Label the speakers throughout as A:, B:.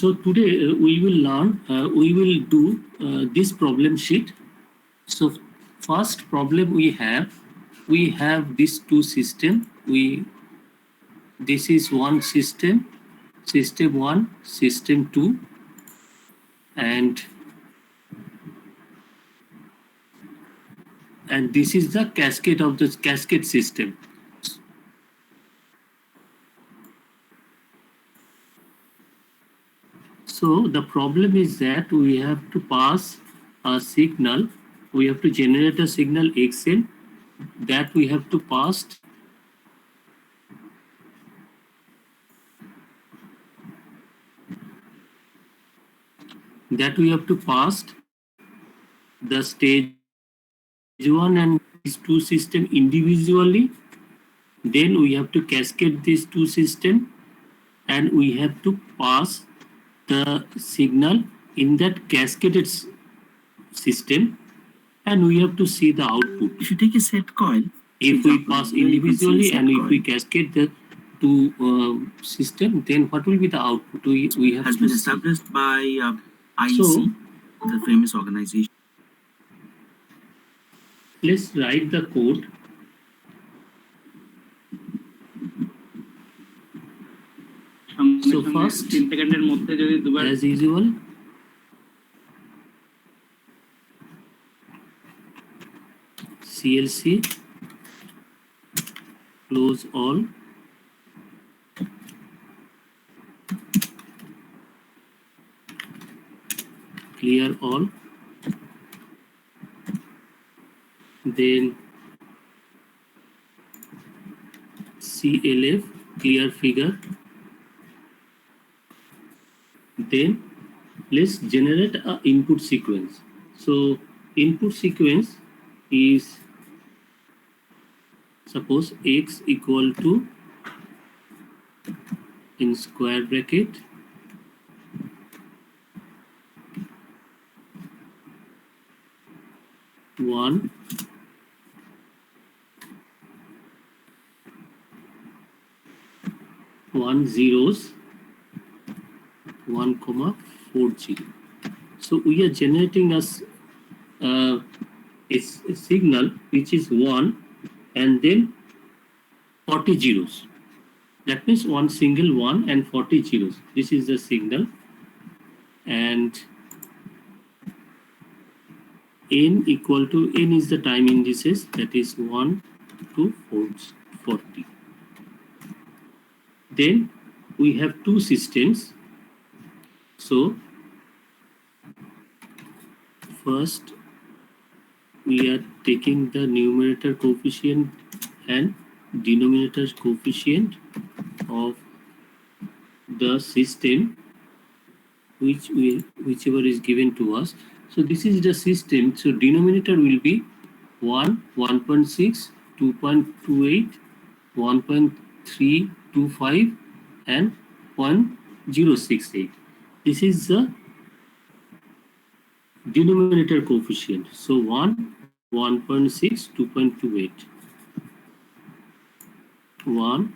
A: So today we will learn, we will do this problem sheet. So first problem we have these two system. This is one system, system 1, system 2, and this is the cascade of the cascade system. So the problem is that we have to pass a signal, we have to generate a signal xn that we have to pass the stage 1 and these two system individually. Then we have to cascade these two system and we have to pass the signal in that cascaded system, and we have to see the output.
B: If you take a set coil,
A: if we pass individually and if we cascade the two system, then what will be the output? We have
B: has
A: to
B: been
A: see.
B: established by IEC, the famous organization.
A: Let's write the code. So first, as usual, CLC close all, clear all, then CLF clear figure. Then let's generate a input sequence. So input sequence is, suppose x equal to, in square bracket, one, zeros, 1, 40. So we are generating a signal which is 1 and then 40 zeros. That means one single 1 and 40 zeros. This is the signal, and n equal to, n is the time indices, that is 1 to 40. Then we have two systems. So first we are taking the numerator coefficient and denominator coefficient of the system whichever is given to us. So this is the system. So denominator will be 1, 1.6, 2.28, 1.325 and 0.068. This is the denominator coefficient. So 1, 1.6, 2.28, 1,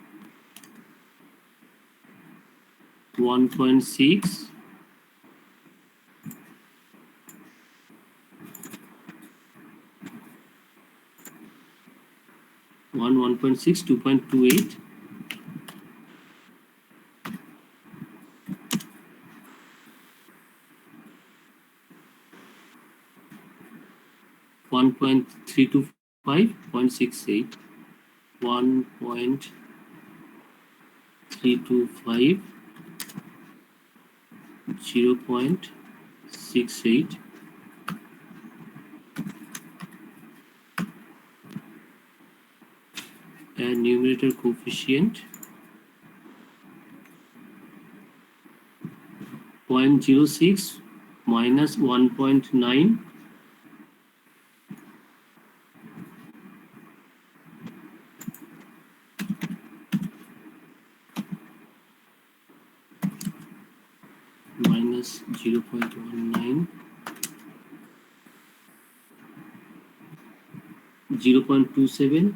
A: 1.6, 1.6, 2.28, 1.325, 0.68, 1.325, 0.68, and numerator coefficient 0.06 minus 1.9, minus 0.19, 0.27,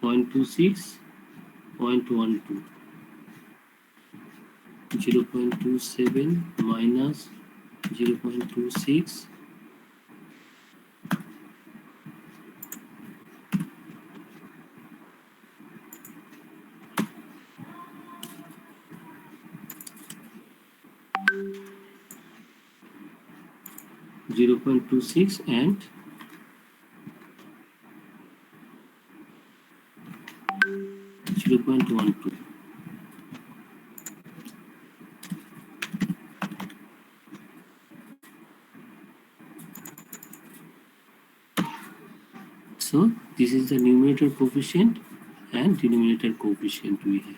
A: 0.26, 0.12. 0.27 minus 0.26 0.26 and 0.12. So this is the numerator coefficient and denominator coefficient we have.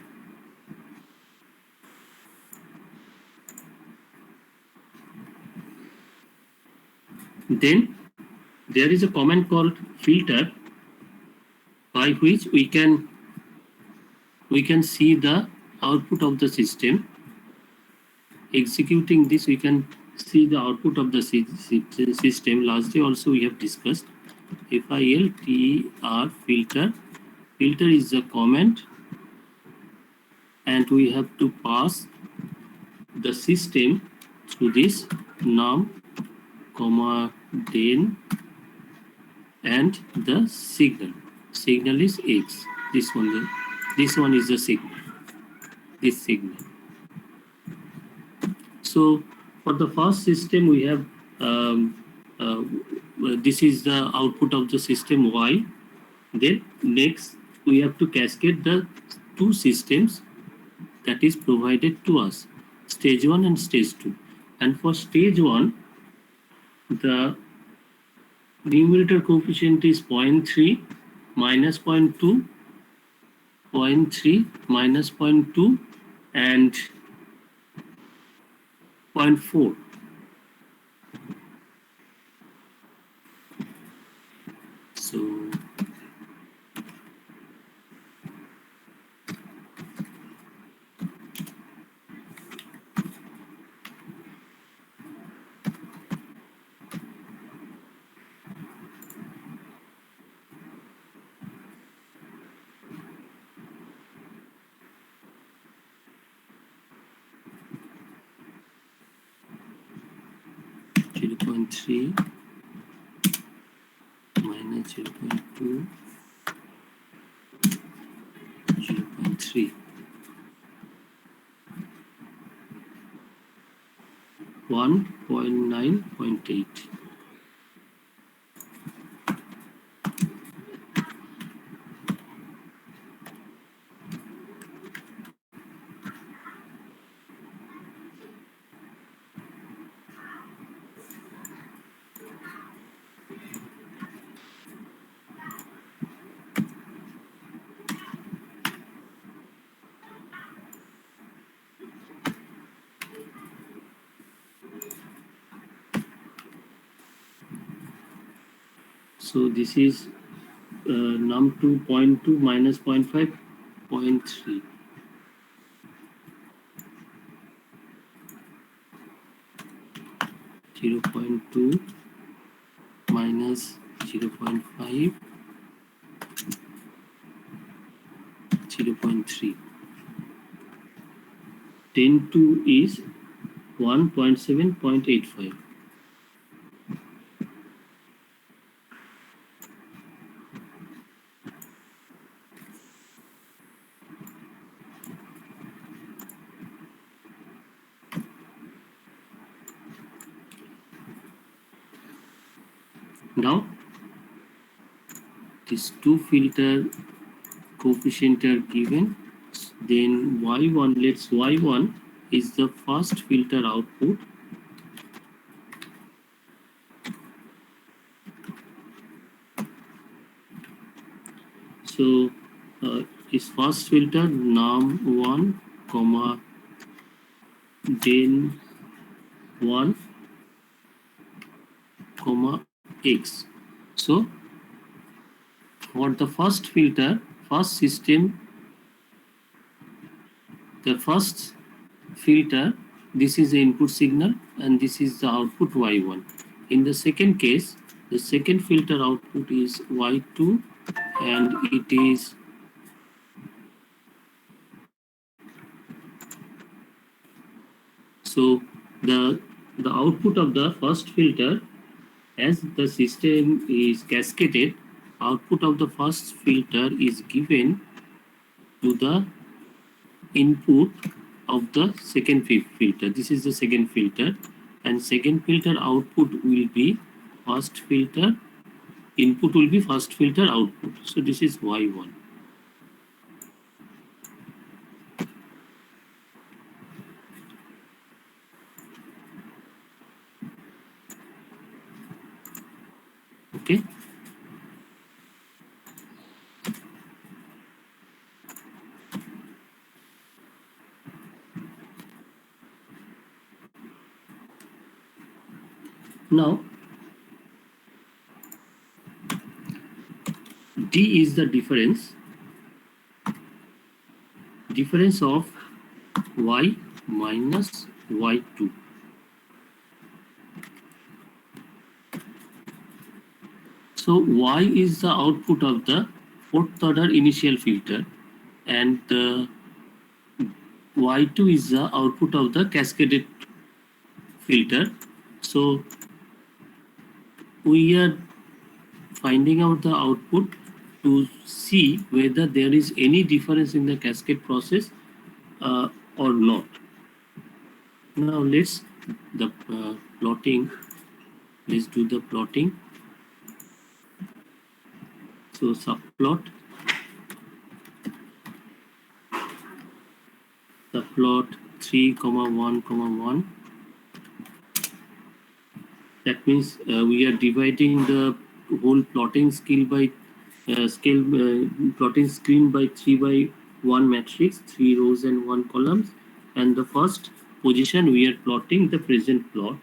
A: Then there is a command called filter, by which we can see the output of the system. Executing this, we can see the output of the system. Last day also we have discussed filter. Filter is the command, and we have to pass the system through this num, then and the signal. Signal is X. This one is the signal. This signal. So for the first system, we have this is the output of the system Y. Then next we have to cascade the two systems that is provided to us, stage 1 and stage 2. And for stage 1, the numerator coefficient is 0.3 minus 0.2, 0.3 minus 0.2, and 0.4. So 0.3 minus 0.2, 0.3, 1.9.8. So this is num 2.2 minus 0.5, 0.3. Zero 0.2 minus 0.5, 0.3. 10 to is 1.7.85. Now these two filter coefficient are given. Then y1, let's y1 is the first filter output. So is first filter num1 comma then 1 comma x. So for the first filter, first system, the first filter, this is the input signal and this is the output y1. In the second case, the second filter output is y2 and it is So the output of the first filter, as the system is cascaded, output of the first filter is given to the input of the second filter. This is the second filter, and second filter output will be first filter, input will be first filter output. So this is Y1. Okay. Now D is the difference of Y minus Y2. So Y is the output of the fourth order initial filter, and Y2 is the output of the cascaded filter. So we are finding out the output to see whether there is any difference in the cascade process or not. Now let's the plotting. Let's do the plotting. So subplot the plot 3, 1, 1. That means we are dividing the whole plotting skill by plotting screen by 3 by 1 matrix, 3 rows and 1 columns. And the first position we are plotting the present plot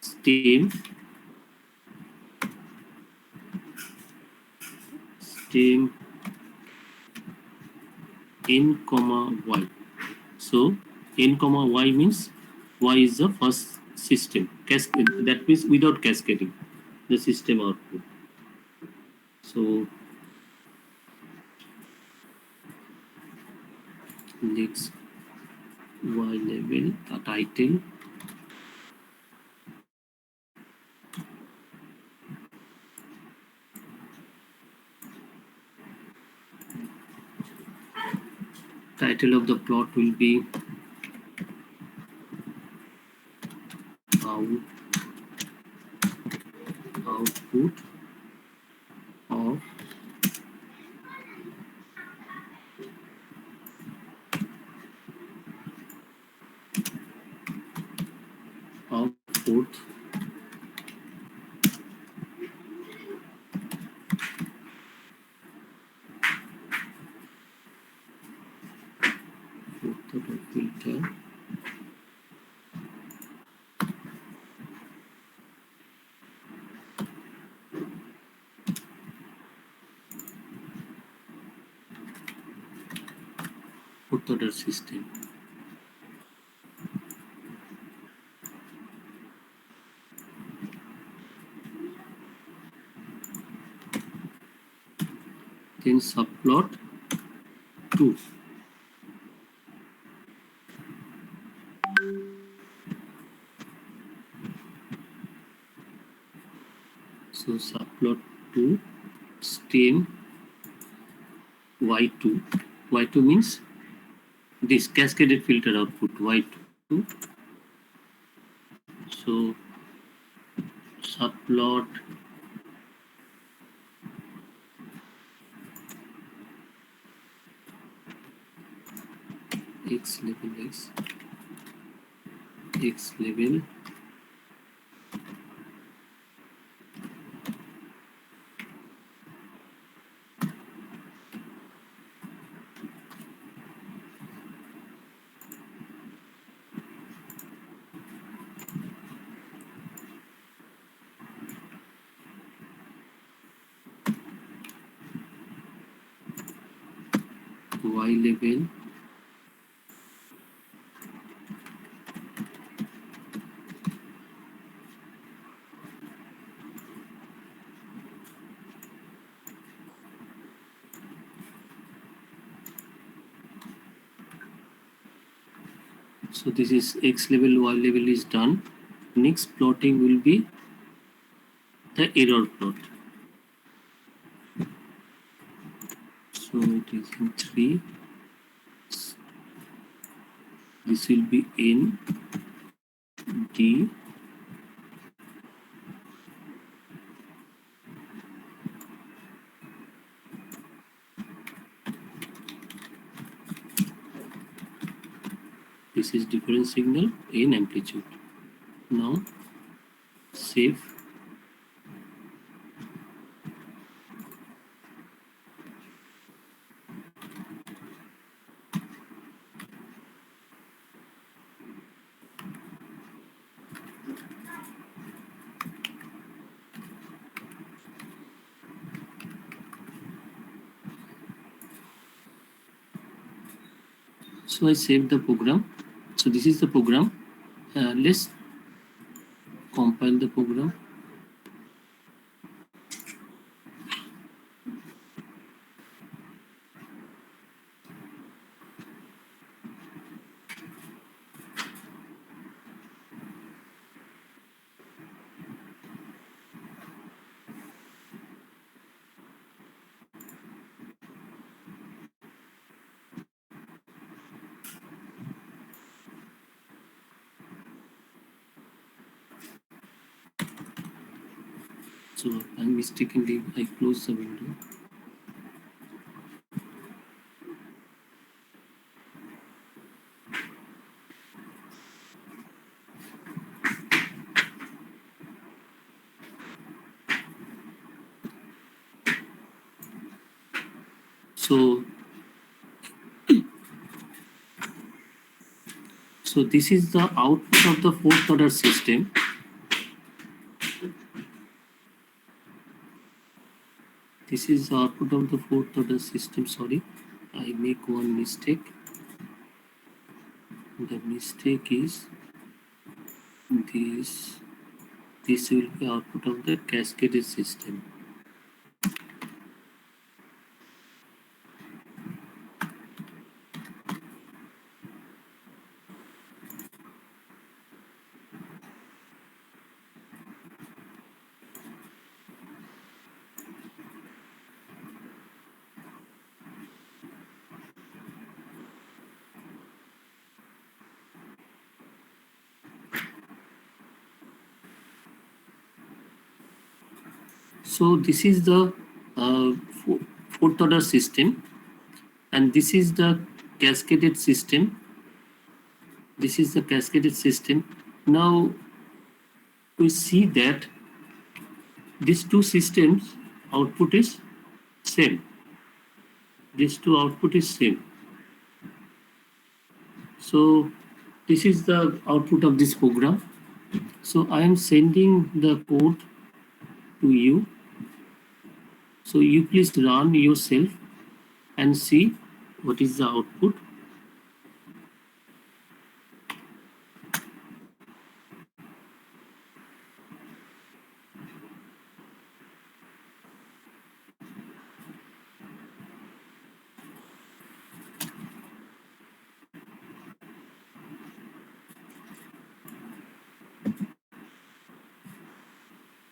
A: stem n comma y. So n comma y means y is the first system. That means without cascading the system output. So next y level, the title, title of the plot will be output of fourth order filter. Fourth order system. Then subplot 2. So subplot 2 stem y2. Y2 means this cascaded filter output y2. So subplot x level x level y level So this is X level, Y level is done. Next plotting will be the error plot. So it is in 3. This will be N, D, this is different signal in amplitude. Now save. So I saved the program. So this is the program. Let's compile the program. So I mistakenly I closed the window. So this is the output of the fourth order system. This is the output of the fourth order system. Sorry, I make one mistake. The mistake is this. This will be output of the cascaded system. So this is the fourth order system, and this is the cascaded system. This is the cascaded system. Now we see that these two systems output is same. These two output is same. So this is the output of this program. So I am sending the code to you. So you please run yourself and see what is the output.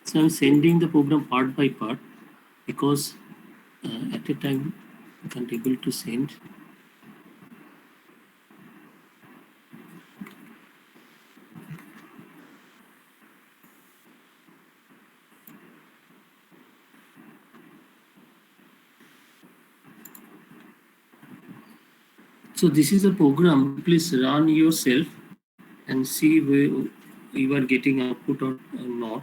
A: So I'm sending the program part by part because at a time I can't able to send. So this is a program. Please run yourself and see where you are getting output or not.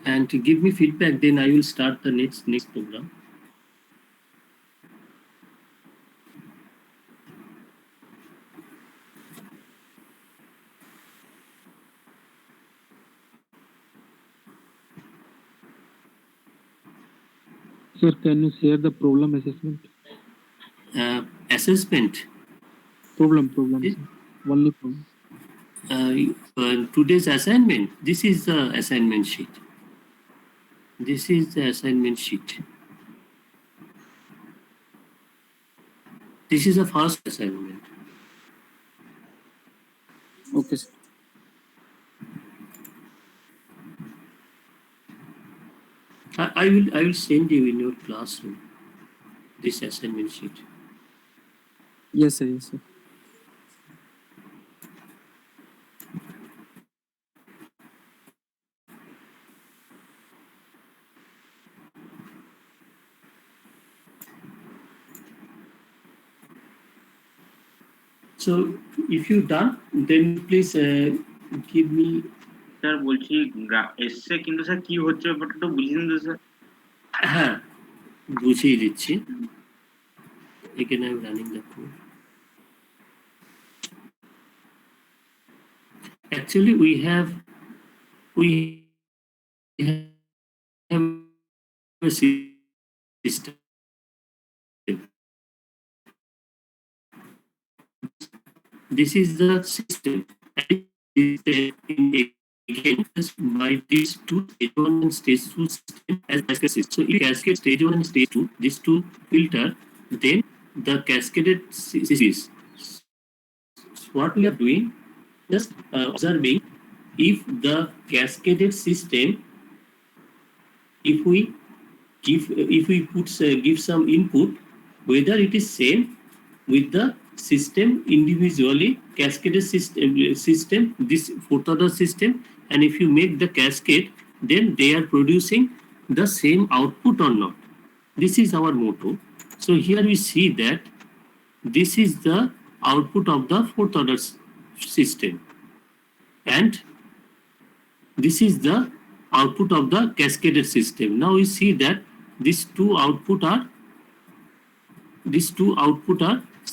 A: And to give me feedback, then I will start the next program.
C: Sir, can you share the problem assessment?
A: Assessment.
C: Problem, sir. Only problem.
A: today's assignment. This is the assignment sheet. This is the assignment sheet. This is the first assignment.
D: Okay, sir.
A: I will send you in your classroom this assignment sheet.
D: Yes, sir. Yes, sir.
A: So if you done, then please give me.
B: Sir বলছি এসছে কিন্তু sir কি হচ্ছে ব্যাপারটা তো বুঝিয়ে দিন তো স্যার।
A: হ্যাঁ, বুঝিয়ে দিচ্ছি। Again, I'm running the code. Actually, we have a system. This is the system. Again, by these two stage 1 and stage 2 system as cascade system. So if you cascade stage 1 and stage 2, these two filter, then the cascaded series. What we are doing, just observing if the cascaded system, if we give some input, whether it is same with the system individually cascaded system this fourth order system, and if you make the cascade, then they are producing the same output or not. This is our motto. So here we see that this is the output of the fourth order system, and this is the output of the cascaded system. Now we see that these two output are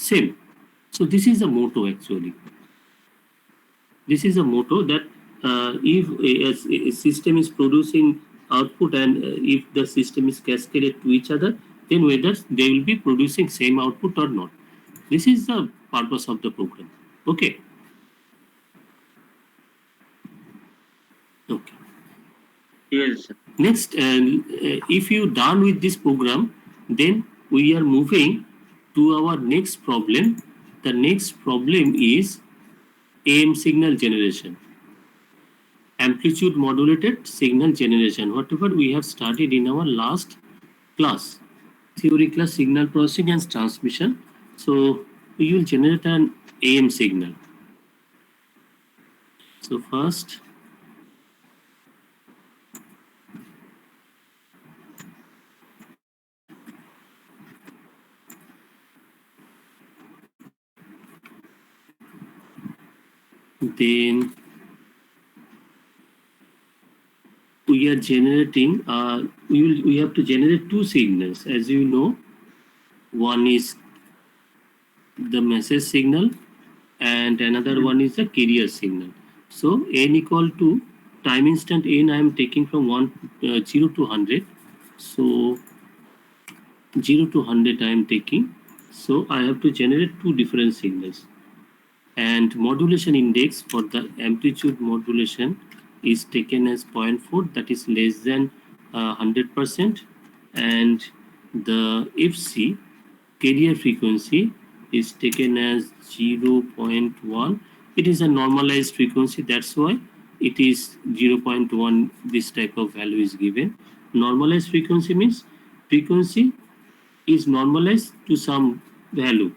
A: same. So this is a motto actually. This is a motto that if a system is producing output and if the system is cascaded to each other, then whether they will be producing same output or not. This is the purpose of the program. Okay. Okay.
B: ঠিক আছে sir.
A: Next, if you done with this program, then we are moving to our next problem. The next problem is AM signal generation, amplitude modulated signal generation, whatever we have studied in our last class, theory class, signal processing and transmission. So we will generate an AM signal. So first, then we are generating we have to generate two signals, as you know. One is the message signal and another one is the carrier signal. So n equal to time instant n I am taking from 0 to 100. So 0 to 100 I am taking. So I have to generate two different signals, and modulation index for the amplitude modulation is taken as 0.4, that is less than 100%, and the FC carrier frequency is taken as 0.1. It is a normalized frequency, that's why it is 0.1. This type of value is given. Normalized frequency means frequency is normalized to some value,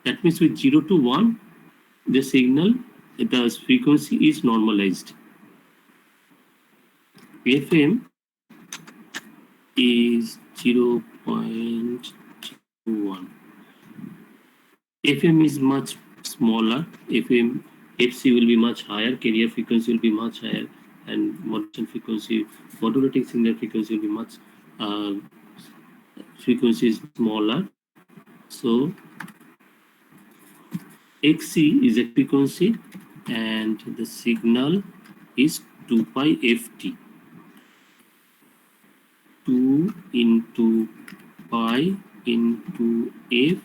A: that means with 0 to 1 the signal, the frequency is normalized. FM is 0.1. FM is much smaller. FC will be much higher, carrier frequency will be much higher, and modulating signal frequency will be much frequency is smaller. So XC is a frequency and the signal is 2 pi ft. 2 into pi into f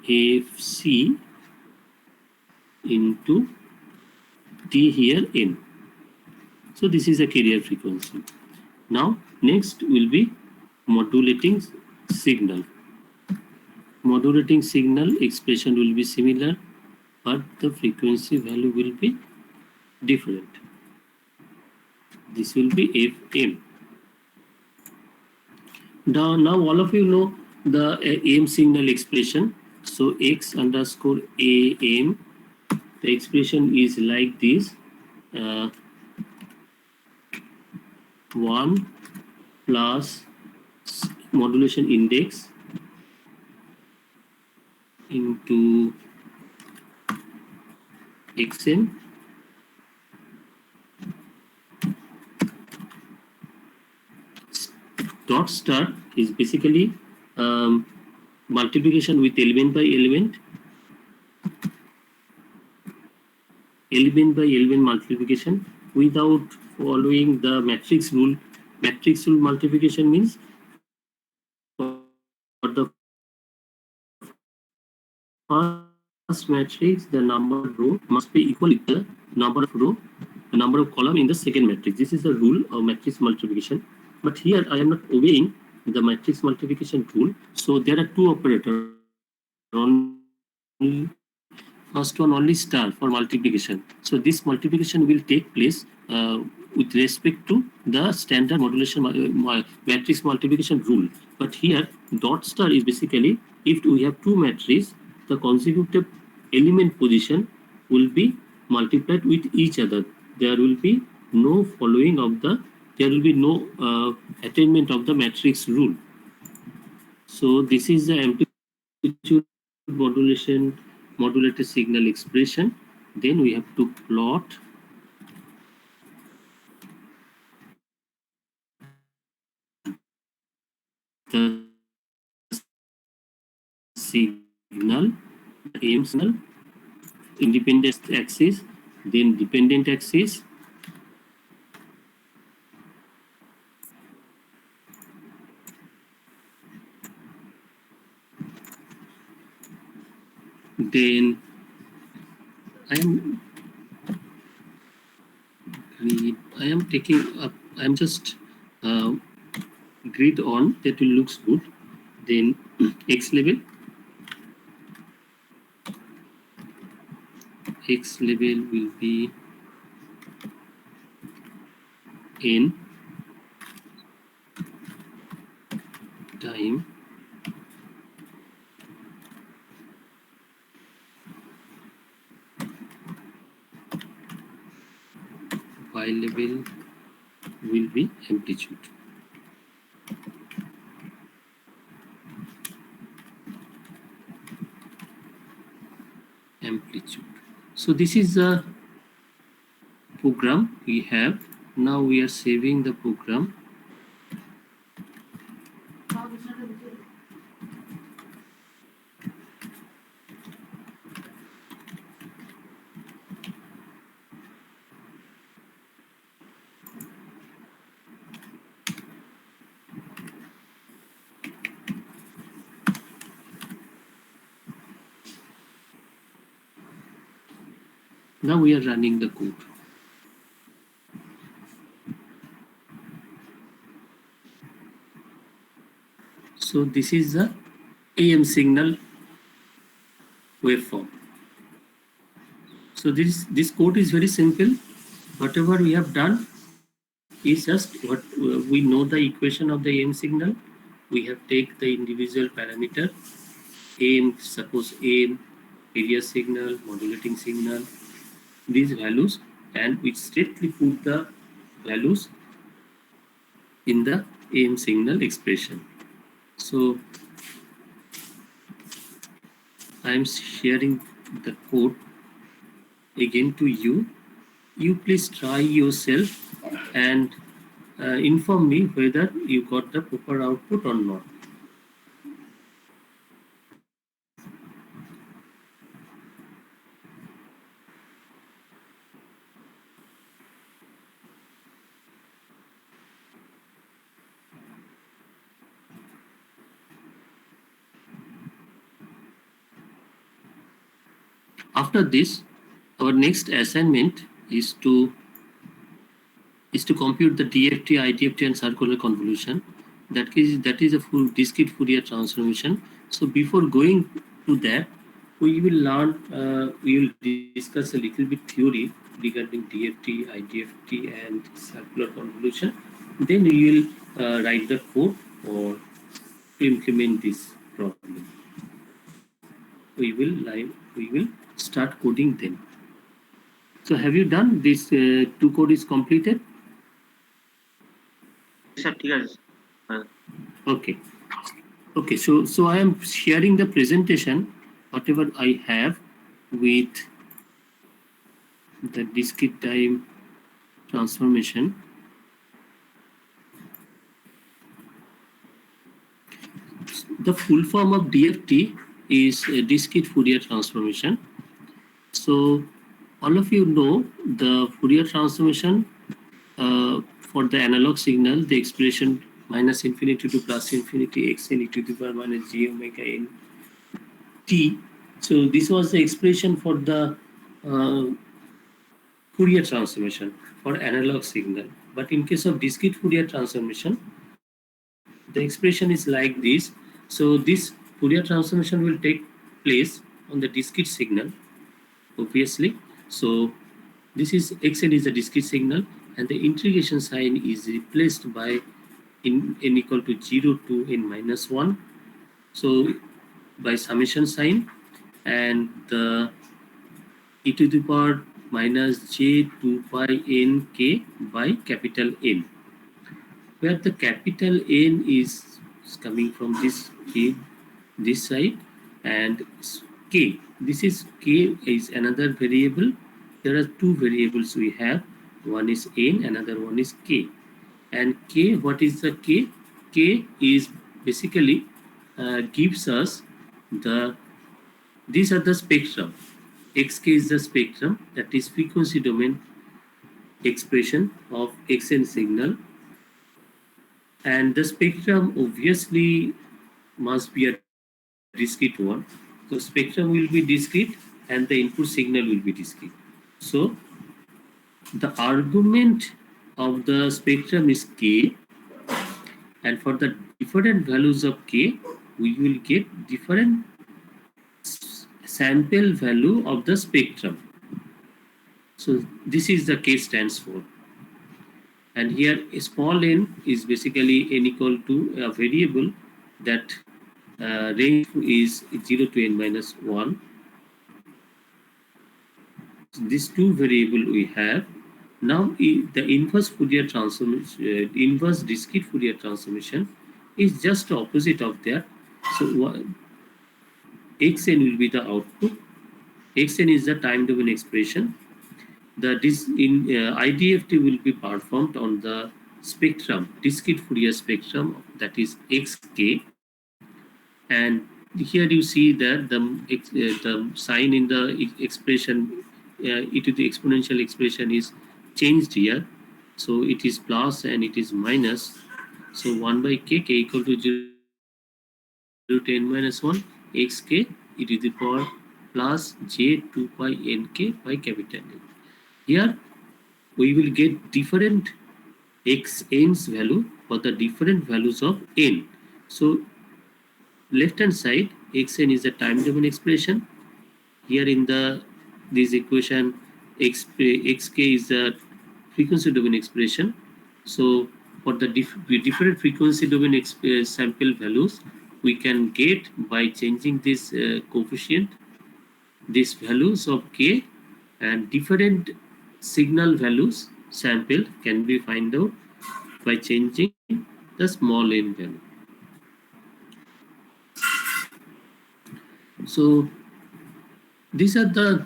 A: FC into T here N. So this is a carrier frequency. Now next will be modulating signal. Modulating signal expression will be similar, but the frequency value will be different. This will be FM. Now all of you know the AM signal expression. So X underscore AM, the expression is like this. 1 plus modulation index into XM dot star is basically multiplication with element by element, element by element multiplication without following the matrix rule. Matrix rule multiplication means for the first matrix, the number of row must be equal to the number of row, the number of column in the second matrix. This is the rule of matrix multiplication. But here I am not obeying the matrix multiplication rule. So there are two operators. First one only star for multiplication. So this multiplication will take place with respect to the standard modulation matrix multiplication rule. But here dot star is basically if we have two matrices, the consecutive element position will be multiplied with each other. There will be no following of the, there will be no attainment of the matrix rule. So this is the amplitude modulation modulated signal expression. Then we have to plot the signal, AM signal, independent axis, then dependent axis, then I am taking up, I am just grid on, that will looks good. Then X level will be N time Y level will be amplitude. Amplitude. So this is the program we have. Now we are saving the program. Now we are running the code. So this is the AM signal waveform. So this code is very simple. Whatever we have done is just what we know the equation of the AM signal. We have take the individual parameter AM, suppose AM, area signal, modulating signal, these values, and we straightly put the values in the AM signal expression. So I am sharing the code again to you. You please try yourself and inform me whether you got the proper output or not. After this, our next assignment is to compute the DFT, IDFT, and circular convolution. That is a full discrete Fourier transformation. So before going to that, we will discuss a little bit theory regarding DFT, IDFT, and circular convolution. Then we will write the code or implement this problem. We will start coding then. So have you done this? Two code is completed.
B: Sir ঠিক আছে
A: Okay. Okay. So I am sharing the presentation, whatever I have, with the discrete time transformation. The full form of DFT is a discrete Fourier transformation. So all of you know the Fourier transformation for the analog signal, the expression minus infinity to plus infinity xn e to the power minus j omega n t. So this was the expression for the Fourier transformation for analog signal. But in case of discrete Fourier transformation, the expression is like this. So this Fourier transformation will take place on the discrete signal, obviously. So this is xn is a discrete signal, and the integration sign is replaced by n equal to 0 to n minus 1. So by summation sign, and the e to the power minus j 2 pi n k by capital N, where the capital N is coming from this side, and k, this is k is another variable. There are two variables we have. One is n, another one is k. And k, what is the k? K is basically gives us these are the spectrum. Xk is the spectrum, that is frequency domain expression of xn signal. And the spectrum obviously must be a discrete one. So spectrum will be discrete and the input signal will be discrete. So the argument of the spectrum is k, and for the different values of k, we will get different sample value of the spectrum. So this is the k stands for. And here small n is basically n equal to a variable that range is 0 to n minus 1. So these two variable we have. Now the inverse Fourier transformation, inverse discrete Fourier transformation is just the opposite of that. So xn will be the output. Xn is the time domain expression. The IDFT will be performed on the spectrum, discrete Fourier spectrum, that is xk. And here you see that the sign in the expression e to the exponential expression is changed here. So it is plus and it is minus. So 1 by k equal to 0 to n minus 1 xk e to the power plus j 2 pi nk by capital N. Here we will get different xn's value for the different values of n. So left hand side, xn is the time domain expression. Here in this equation, xk is the frequency domain expression. So for the different frequency domain sample values, we can get by changing this coefficient, these values of k, and different signal values sample can be find out by changing the small n value. So these are the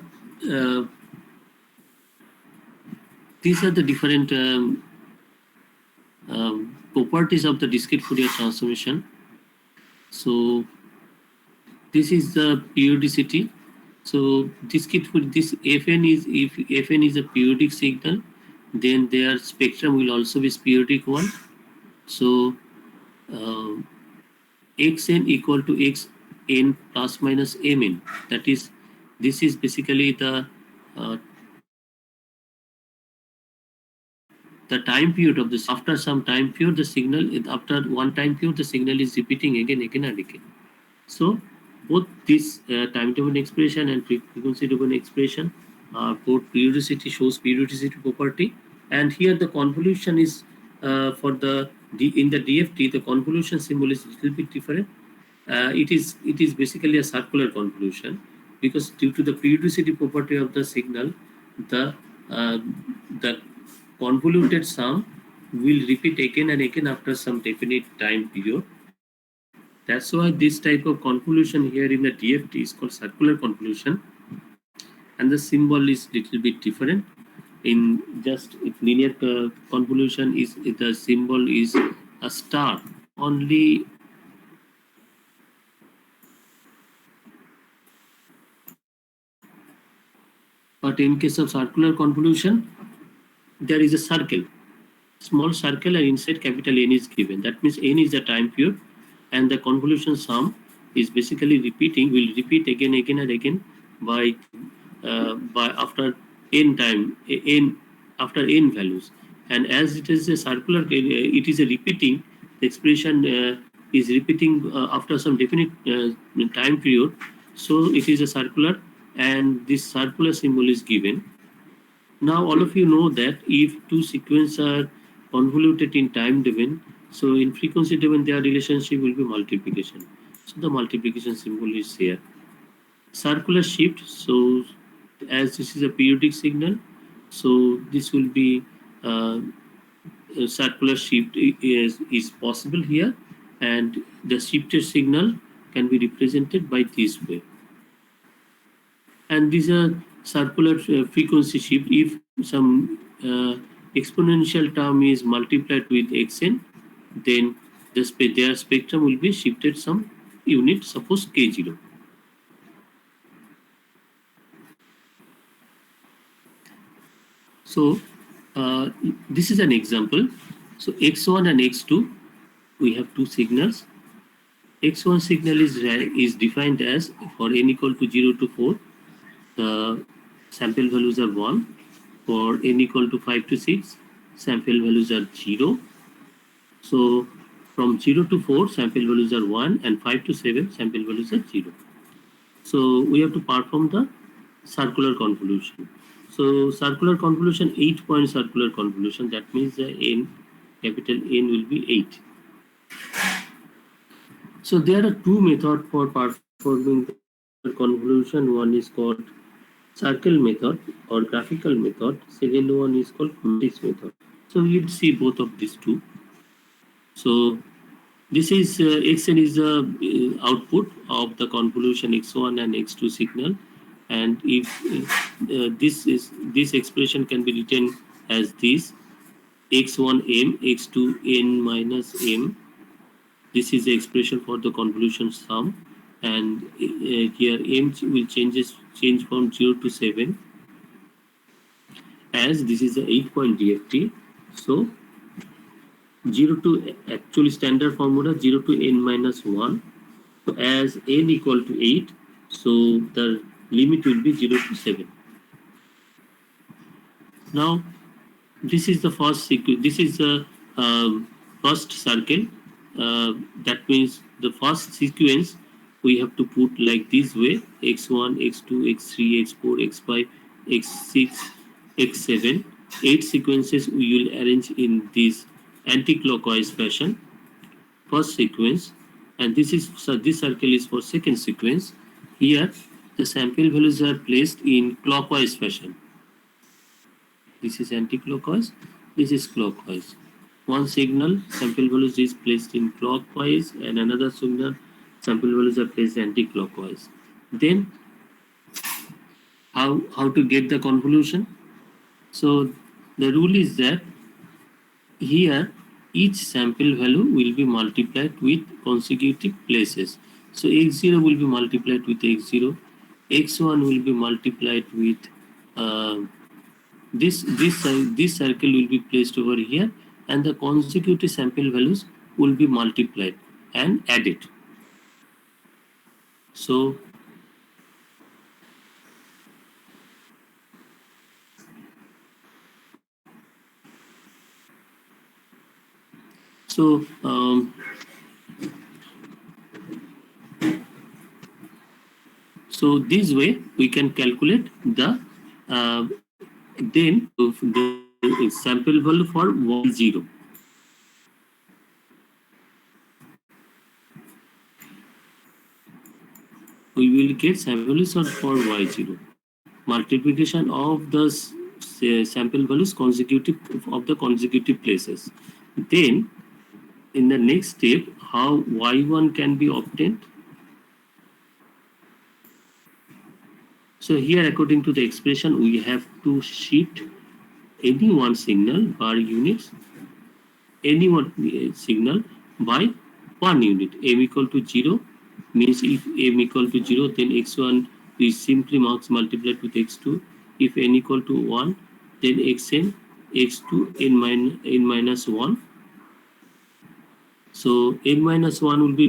A: different properties of the discrete Fourier transformation. So this is the periodicity. So this fn is, if fn is a periodic signal, then their spectrum will also be periodic one. So xn equal to xn plus minus mn. That is, this is basically the uh, the time period of this, after some time period, the signal, after one time period, the signal is repeating again and again. So both this time domain expression and frequency domain expression, both periodicity shows periodicity property, and here the convolution is for the in the DFT, the convolution symbol is a little bit different. It is basically a circular convolution, because due to the periodicity property of the signal, the uh, the convoluted sum will repeat again and again after some definite time period. That's why this type of convolution here in the DFT is called circular convolution, and the symbol is little bit different. In just linear convolution, is the symbol is a star only. But in case of circular convolution, there is a circle, small circle, and inside capital N is given. That means N is the time period, and the convolution sum is basically repeating, will repeat again and again by after n time, n after n values. And as it is a circular, it is a repeating, the expression is repeating after some definite time period. So it is a circular, and this circular symbol is given. Now all of you know that if two sequences are convoluted in time domain, so in frequency domain their relationship will be multiplication. So the multiplication symbol is here. Circular shift, so as this is a periodic signal, so this will be a circular shift is possible here, and the shifted signal can be represented by this way. And these are circular frequency shift. If some exponential term is multiplied with xn, then their spectrum will be shifted some unit, suppose k0. So this is an example. So x1 and x2, we have two signals. X1 signal is defined as, for n equal to 0 to 4, the sample values are 1. For n equal to 5 to 6, sample values are 0. So from 0 to 4, sample values are 1, and 5 to 7, sample values are 0. So we have to perform the circular convolution. So circular convolution, 8-point circular convolution, that means the n, capital N will be 8. So there are two methods for performing the convolution. One is called circle method or graphical method. Second one is called matrix method. So we'll see both of these two. So this is xn is the output of the convolution x1 and x2 signal, and if this expression can be written as this: x1 m, x2 n minus m. This is the expression for the convolution sum, and here m will change from 0 to 7, as this is the 8-point DFT. So 0 to, actually standard formula, 0 to n minus 1. So as n equal to 8, so the limit will be 0 to 7. Now this is the first sequence. This is the first circle. That means the first sequence we have to put like this way: x1, x2, x3, x4, x5, x6, x7. 8 sequences we will arrange in this anti-clockwise fashion. First sequence, and this is, so this circle is for second sequence. Here the sample values are placed in clockwise fashion. This is anti-clockwise, this is clockwise. One signal, sample values is placed in clockwise, and another signal, sample values are placed anti-clockwise. Then how to get the convolution? So the rule is that here each sample value will be multiplied with consecutive places. So x0 will be multiplied with x0, x1 will be multiplied with this circle will be placed over here, and the consecutive sample values will be multiplied and added. So So so this way we can calculate the then the sample value for y0. We will get sample values for y0. Multiplication of the sample values consecutive of the consecutive places. Then in the next step, how y1 can be obtained. So here, according to the expression, we have to shift any one signal per unit, any one signal by 1 unit. M equal to 0 means if m equal to 0, then x1 is simply multiplied with x2. If n equal to 1, then xn, x2, n minus 1. So n minus 1 will be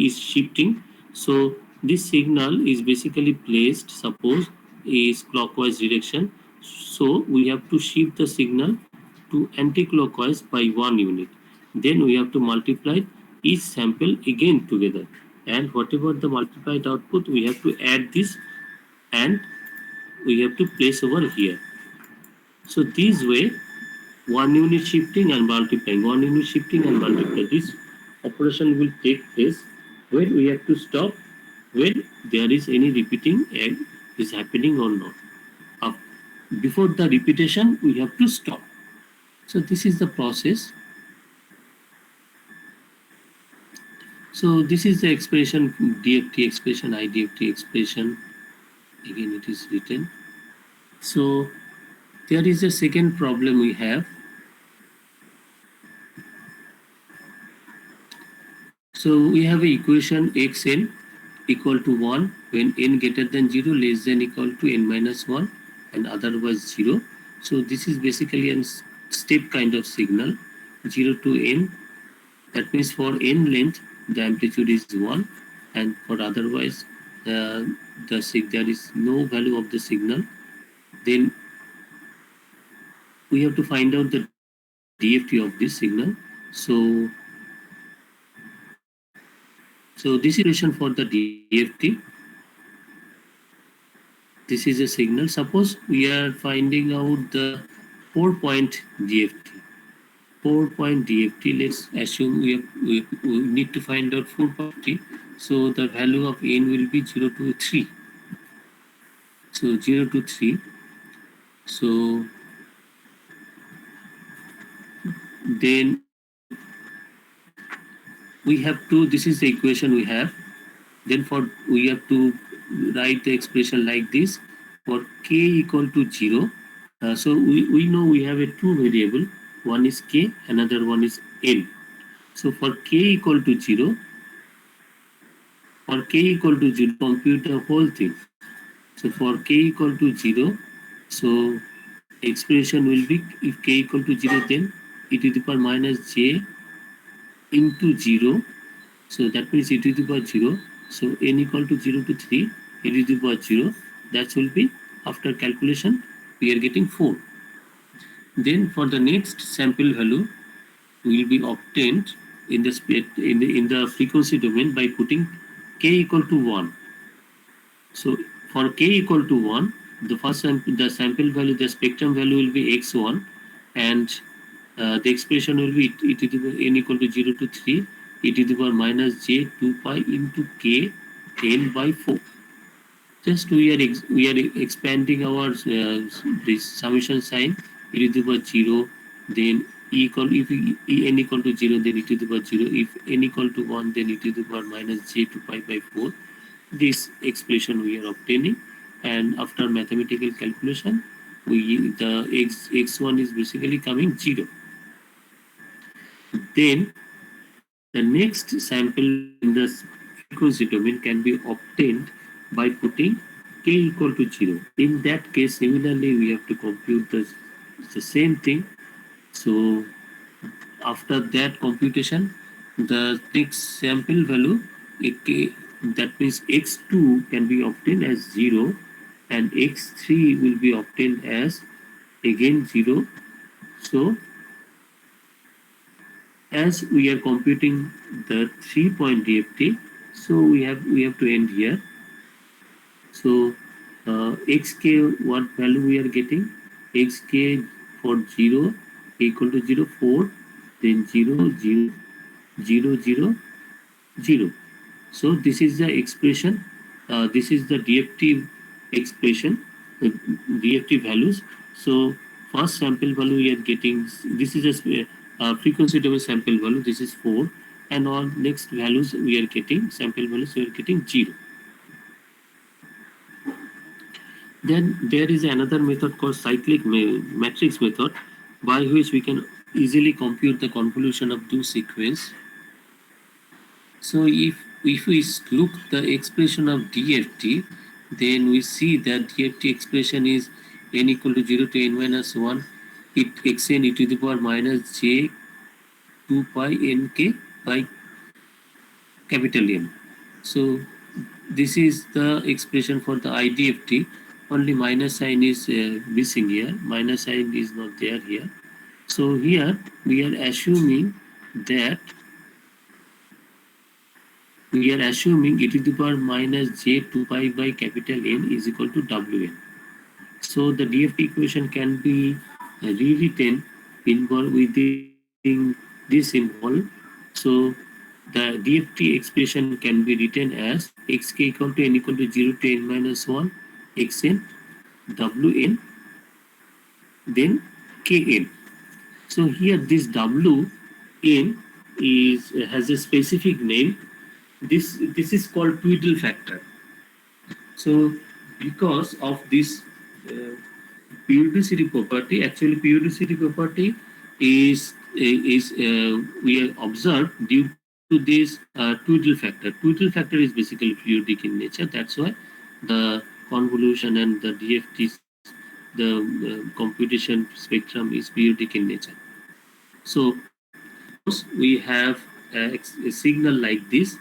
A: is shifting. So this signal is basically placed, suppose is clockwise direction. So we have to shift the signal to anti-clockwise by 1 unit. Then we have to multiply each sample again together. And whatever the multiplied output, we have to add this and we have to place over here. So this way, 1 unit shifting and multiplying, 1 unit shifting and multiplying. This operation will take place when we have to stop when there is any repeating is happening or not. Before the repetition, we have to stop. So this is the process. So this is the expression, DFT expression, IDFT expression. Again, it is written. So there is a second problem we have. So we have an equation xn equal to 1 when n greater than 0, less than equal to n minus 1 and otherwise 0. So this is basically a step kind of signal, 0 to n. That means for n length, the amplitude is 1, and for otherwise there is no value of the signal. Then we have to find out the DFT of this signal. So this is equation for the DFT. This is a signal. Suppose we are finding out the 4-point DFT. 4-point DFT. Let's assume we need to find out 4-point. So the value of n will be 0 to 3. So 0 to 3. So then we have to, this is the equation we have. Then we have to write the expression like this for k equal to 0. So we know we have a two variable. One is k, another one is n. So for k equal to 0, compute the whole thing. So for k equal to 0, so expression will be, if k equal to 0, then e to the power minus j into 0. So that means e to the power 0. So n equal to 0 to 3, e to the power 0. That will be, after calculation, we are getting 4. Then for the next sample value will be obtained in the frequency domain by putting k equal to 1. So for k equal to 1, the sample value, the spectrum value will be x1, and the expression will be e to the power n equal to 0 to 3, e to the power minus j 2 pi into k n by 4. Just we are expanding our this summation sign, e to the power 0, then if n equal to 0, then e to the power 0. If n equal to 1, then e to the power minus j 2 pi by 4. This expression we are obtaining, and after mathematical calculation, the x1 is basically coming 0. Then the next sample in the frequency domain can be obtained by putting k equal to 0. In that case, similarly, we have to compute the same thing. So after that computation, the next sample value, that means x2 can be obtained as 0, and x3 will be obtained as again 0. So as we are computing the 3-point DFT, so we have to end here. So xk, what value we are getting? Xk for 0 equal to 0, 4, then 0, 0, 0, 0, 0. So this is the expression. This is the DFT expression, DFT values. So first sample value we are getting, this is a frequency domain sample value, this is 4, and all next values we are getting, sample values we are getting 0. Then there is another method called cyclic matrix method, by which we can easily compute the convolution of two sequence. So if we look the expression of DFT, then we see that DFT expression is n equal to 0 to n minus 1, it xn e to the power minus j 2 pi nk by capital N. So this is the expression for the IDFT. Only minus sign is missing here. Minus sign is not there here. So here we are assuming that e to the power minus j 2 pi by capital N is equal to Wn. So the DFT equation can be rewritten within this symbol. So the DFT expression can be written as xk equal to n equal to 0 to n minus 1 xn Wn then kn. So here this Wn has a specific name. This is called twiddle factor. So because of this periodicity property, actually periodicity property is we have observed due to this twiddle factor. Twiddle factor is basically periodic in nature. That's why the convolution and the DFT, the computation spectrum is periodic in nature. So we have a signal like this.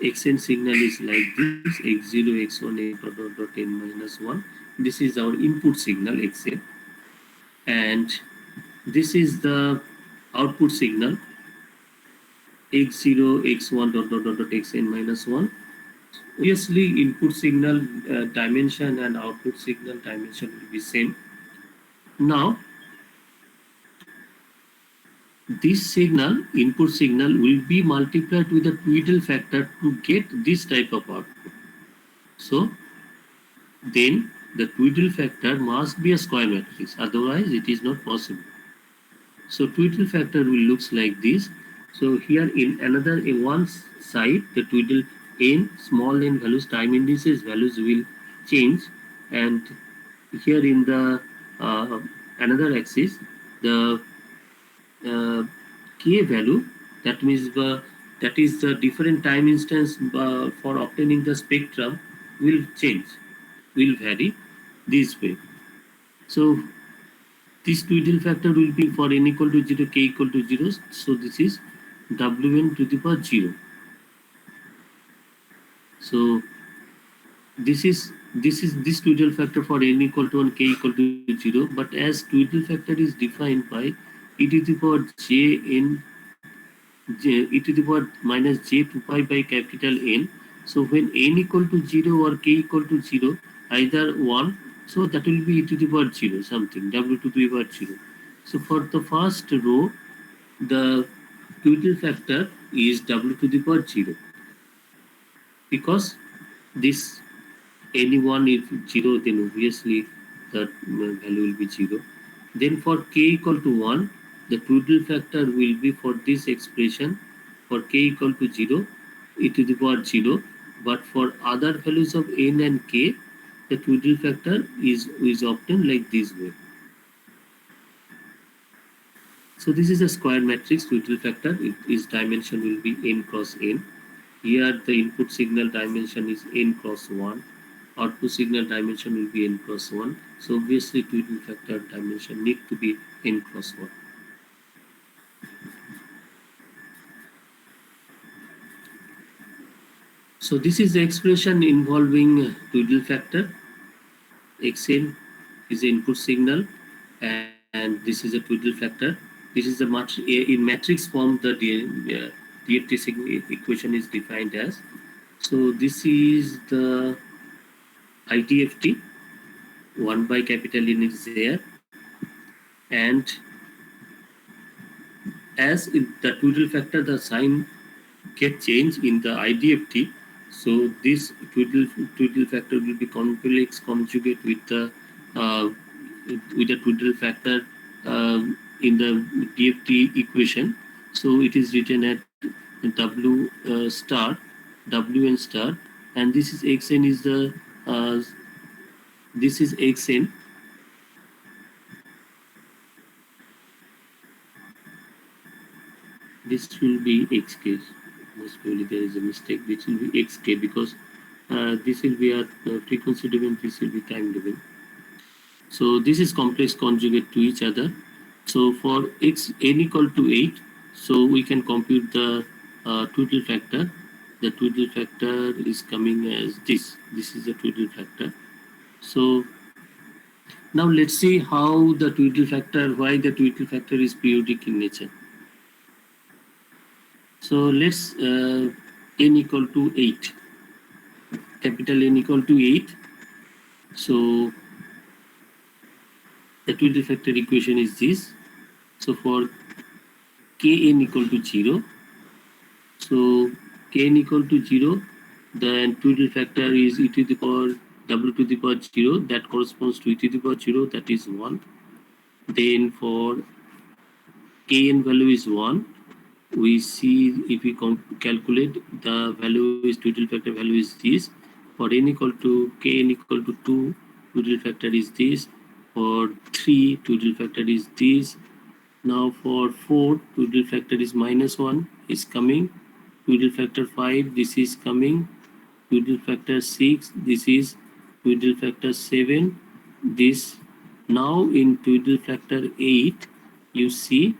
A: Xn signal is like this, x0, x1, dot n minus 1. This is our input signal xn, and this is the output signal x0, x1, dot xn minus 1. Obviously, input signal dimension and output signal dimension will be same. Now, this signal, input signal, will be multiplied with a twiddle factor to get this type of output. So then the twiddle factor must be a square matrix, otherwise it is not possible. So twiddle factor will looks like this. So here in another one side, the twiddle n, small n values, time indices values will change, and here in the another axis, the k value, that means that is the different time instance for obtaining the spectrum will change, will vary this way. So this twiddle factor will be for n equal to 0, k equal to 0. So this is Wn to the power 0. So this twiddle factor for n equal to 1, k equal to 0. But as twiddle factor is defined by e to the power e to the power minus j 2 pi by capital N. So when n equal to 0 or k equal to 0, either 1, so that will be e to the power 0 something, w to the power 0. So for the first row, the twiddle factor is w to the power 0, because this any1 is 0, then obviously the value will be 0. Then for k equal to 1, the twiddle factor will be for this expression, for k equal to 0, e to the power 0. But for other values of n and k, the twiddle factor is obtained like this way. So this is a square matrix twiddle factor. Its dimension will be n cross n. Here the input signal dimension is n cross 1. Output signal dimension will be n cross 1. So obviously twiddle factor dimension need to be n cross 1. So this is the expression involving twiddle factor. Xn is the input signal, and this is a twiddle factor. This is the in matrix form. The DFT equation is defined as. So this is the IDFT. 1 by capital N is there, and as in the twiddle factor, the sign get changed in the IDFT. So this twiddle factor will be complex conjugate with the twiddle factor in the DFT equation. So it is written at W star, Wn star, and this is xn is the this is xn. This will be xk. Most probably there is a mistake. This will be xk because this will be a frequency domain. This will be time domain. So this is complex conjugate to each other. So for x n equal to 8, so we can compute the twiddle factor. The twiddle factor is coming as this. This is the twiddle factor. So now let's see how the twiddle factor, why the twiddle factor is periodic in nature. So let's n equal to 8. Capital N equal to 8. So the twiddle factor equation is this. So for kn equal to 0, so kn equal to 0, then twiddle factor is e to the power w to the power 0, that corresponds to e to the power 0, that is 1. Then for kn value is 1, we see if we calculate the value is twiddle factor value is this. For n equal to kn equal to 2, twiddle factor is this. For 3, twiddle factor is this. Now for 4, twiddle factor is -1 is coming. Twiddle factor 5, this is coming. Twiddle factor 6, this is. Twiddle factor 7, this. Now in twiddle factor 8, you see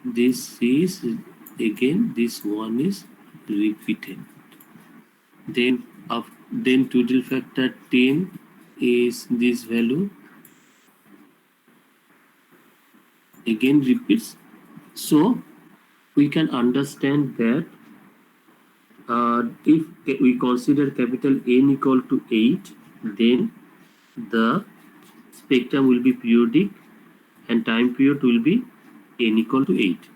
A: this is again, this one is repeated. Then twiddle factor 10 is this value, again repeats. So we can understand that if we consider capital N equal to 8, then the spectrum will be periodic and time period will be N equal to 8.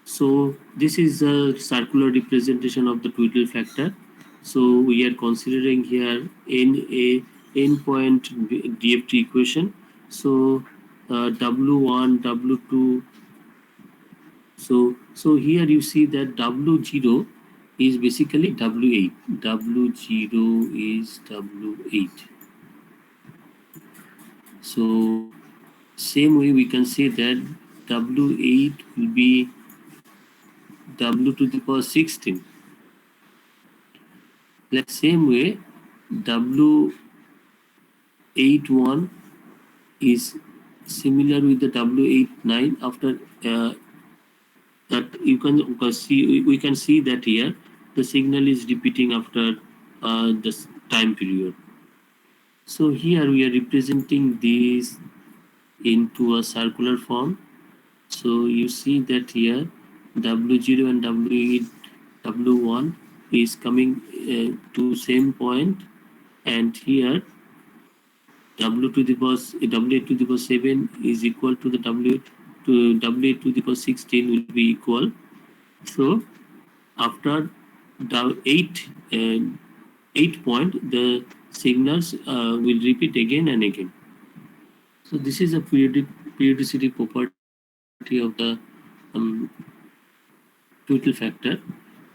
A: So this is a circular representation of the twiddle factor. So we are considering here n point DFT equation. So W1, W2. So here you see that W0 is basically W8. W0 is W8. So same way we can say that W8 will be W to the power 16. Like same way, W81 is similar with the W89. After that, you can see, we can see that here the signal is repeating after this time period. So here we are representing this into a circular form. So you see that here W0 and W8, W1 is coming to same point, and here W8 to the power 7 is equal to the W8 to the power 16 will be equal. So after the 8 point, the signals will repeat again and again. So this is a periodicity property of the twiddle factor.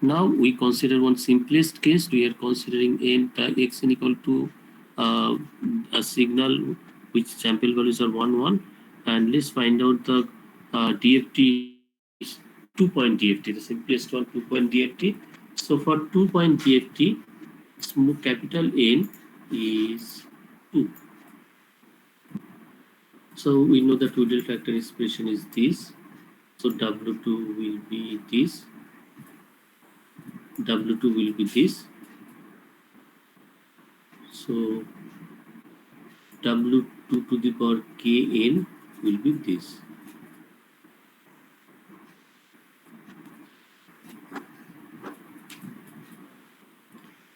A: Now we consider one simplest case. We are considering xn equal to a signal which sample values are 1, 1, and let's find out the DFT 2-point DFT, the simplest one, 2-point DFT. So for 2-point DFT, capital N is 2. So we know the twiddle factor expression is this. So W2 will be this. W2 will be this. So W2 to the power kn will be this.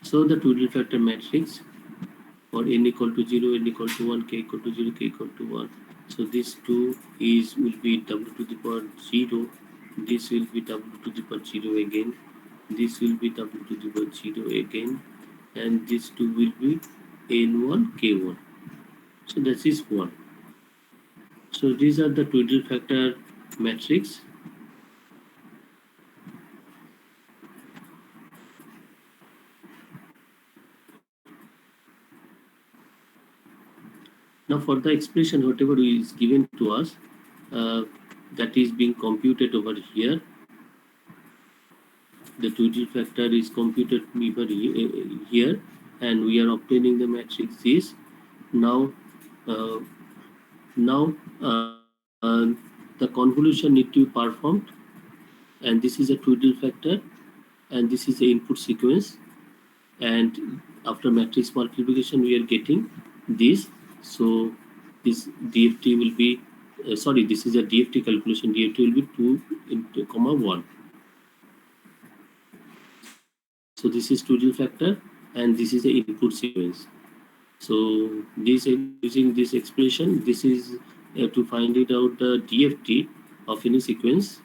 A: So the total factor matrix for n equal to 0, n equal to 1, k equal to 0, k equal to 1. So this 2 will be W to the power 0. This will be W to the power 0 again. This will be W to the power 0 again. And this 2 will be n1, k1. So that is 1. So these are the total factor matrix. Now for the expression, whatever is given to us, that is being computed over here. The total factor is computed over here, and we are obtaining the matrix is now. The convolution need to be performed, and this is a total factor, and this is the input sequence, and after matrix multiplication we are getting this. So this DFT will be this is a DFT calculation. DFT will be 2 into comma 1. So this is total factor, and this is the input sequence. So this using this expression, this is to find it out the DFT of any sequence.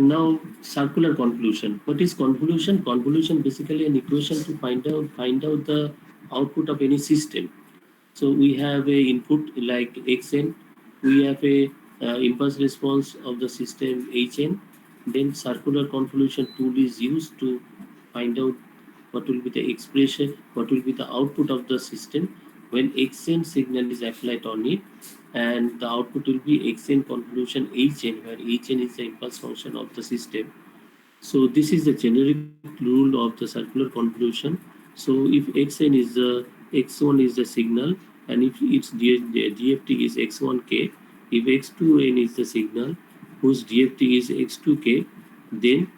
A: Now circular convolution. What is convolution? Convolution basically an equation to find out the output of any system. So we have a input like xn, we have a impulse response of the system hn. Then circular convolution tool is used to find out what will be the expression, what will be the output of the system when xn signal is applied on it, and the output will be xn convolution hn, where hn is the impulse function of the system. So this is the generic rule of the circular convolution. So if xn is the x1 is the signal, and if its DFT is x1k, if x2n is the signal whose DFT is x2k, then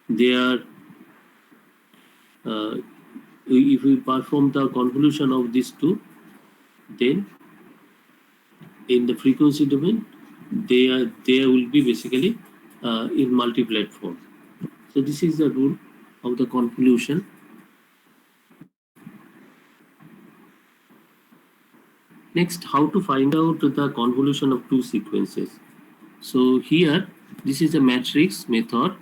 A: they are if we perform the convolution of these two, then in the frequency domain they will be basically in multiplied form. So this is the rule of the convolution. Next, how to find out the convolution of two sequences. So here, this is a matrix method.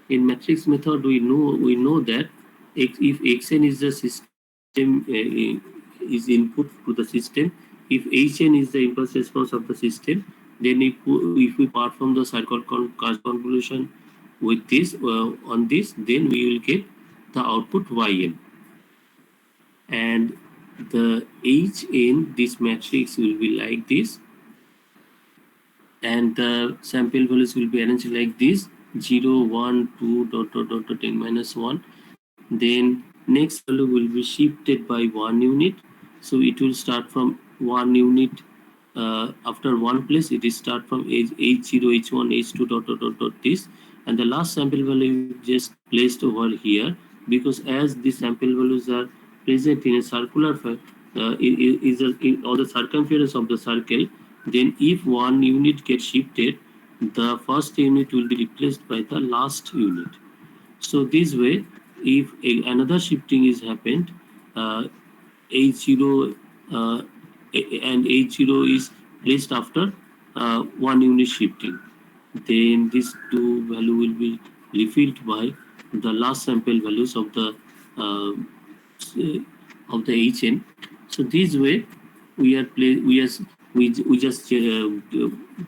A: In matrix method, we know that if xn is the system is input to the system, if hn is the impulse response of the system, then if we perform the circular convolution with this on this, then we will get the output yn, and the hn, this matrix will be like this, and the sample values will be arranged like this: 0, 1, 2, dot dot dot dot n minus 1. Then next value will be shifted by 1 unit, so it will start from 1 unit. After one place, it is start from h0, h1, h2 dot dot dot dot this, and the last sample value just placed over here, because as the sample values are present in a circular in all the circumference of the circle, then if one unit gets shifted, the first unit will be replaced by the last unit. So this way, if another shifting is happened, h0 and h0 is placed after 1 unit shifting, then this two value will be refilled by the last sample values of the hn. So this way we just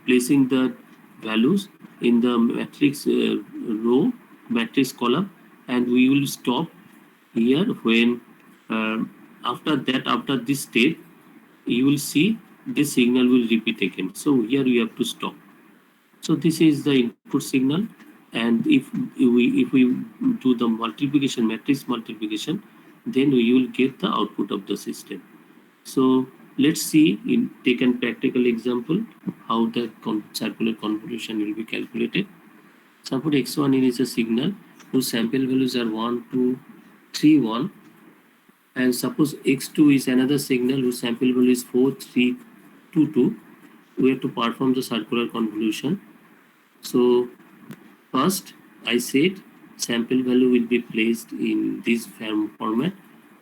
A: placing the values in the matrix row, matrix column, and we will stop here when after this step you will see this signal will repeat again. So here we have to stop. So this is the input signal, and if we do the multiplication, matrix multiplication, then we will get the output of the system. So let's see take a practical example how the circular convolution will be calculated. Suppose x1 is a signal whose sample values are 1, 2, 3, 1. And suppose x2 is another signal whose sample value is 4, 3, 2, 2. We have to perform the circular convolution. So first, I said sample value will be placed in this format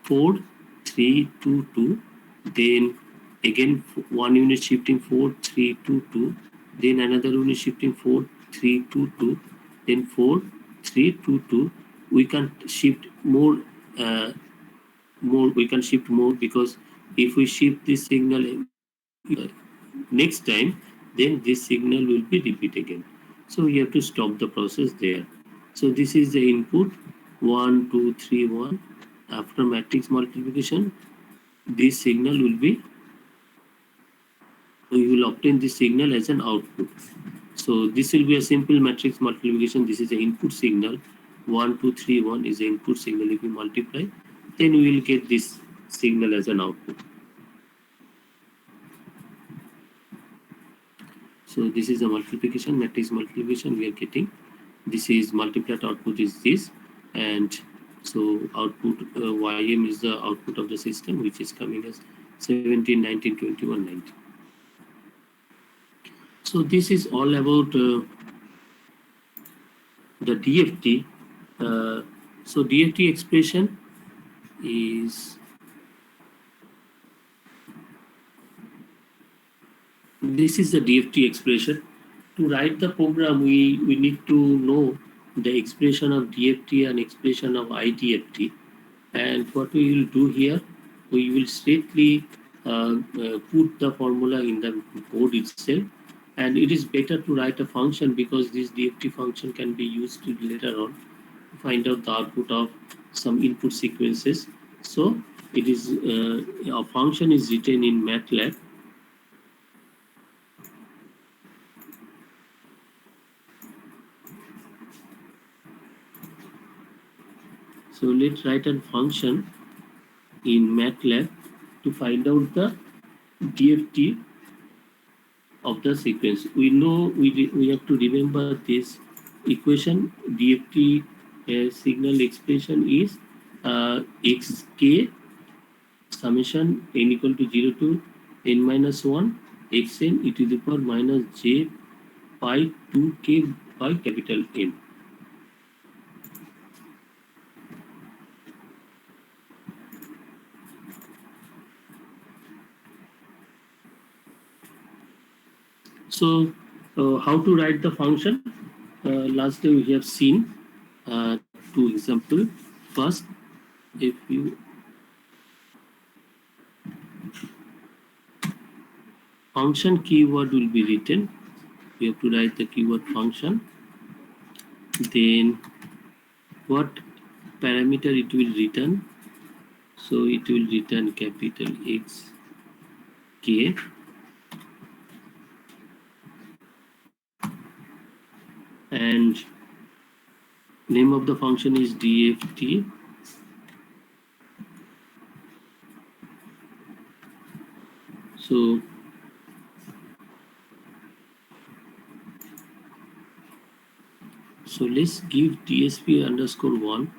A: 4, 3, 2, 2. Then again 1 unit shifting 4, 3, 2, 2. Then another unit shifting 4, 3, 2, 2. Then 4, 3, 2, 2. We can shift more. We can shift more because if we shift this signal next time, then this signal will be repeat again. So we have to stop the process there. So this is the input 1, 2, 3, 1. After matrix multiplication, this signal will be, we will obtain this signal as an output. So this will be a simple matrix multiplication. This is the input signal. 1, 2, 3, 1 is the input signal. If we multiply, then we will get this signal as an output. So this is a multiplication, matrix multiplication we are getting. This is multiplied output is this, and so output ym is the output of the system, which is coming as 17, 19, 21, 19. So this is all about the DFT. So DFT expression is, this is the DFT expression. To write the program, we need to know the expression of DFT and expression of IDFT. And what we will do here, we will straightly put the formula in the code itself. And it is better to write a function because this DFT function can be used later on to find out the output of some input sequences. So it is a function is written in MATLAB. So let's write a function in MATLAB to find out the DFT of the sequence. We know we have to remember this equation. DFT signal expression is xk summation n equal to 0 to n minus 1 xn e to the power minus j pi 2k by capital N. So how to write the function? Last day we have seen two examples. First, if you function keyword will be written, we have to write the keyword function. Then what parameter it will return? So it will return capital X K. And name of the function is DFT. So let's give DSP underscore 1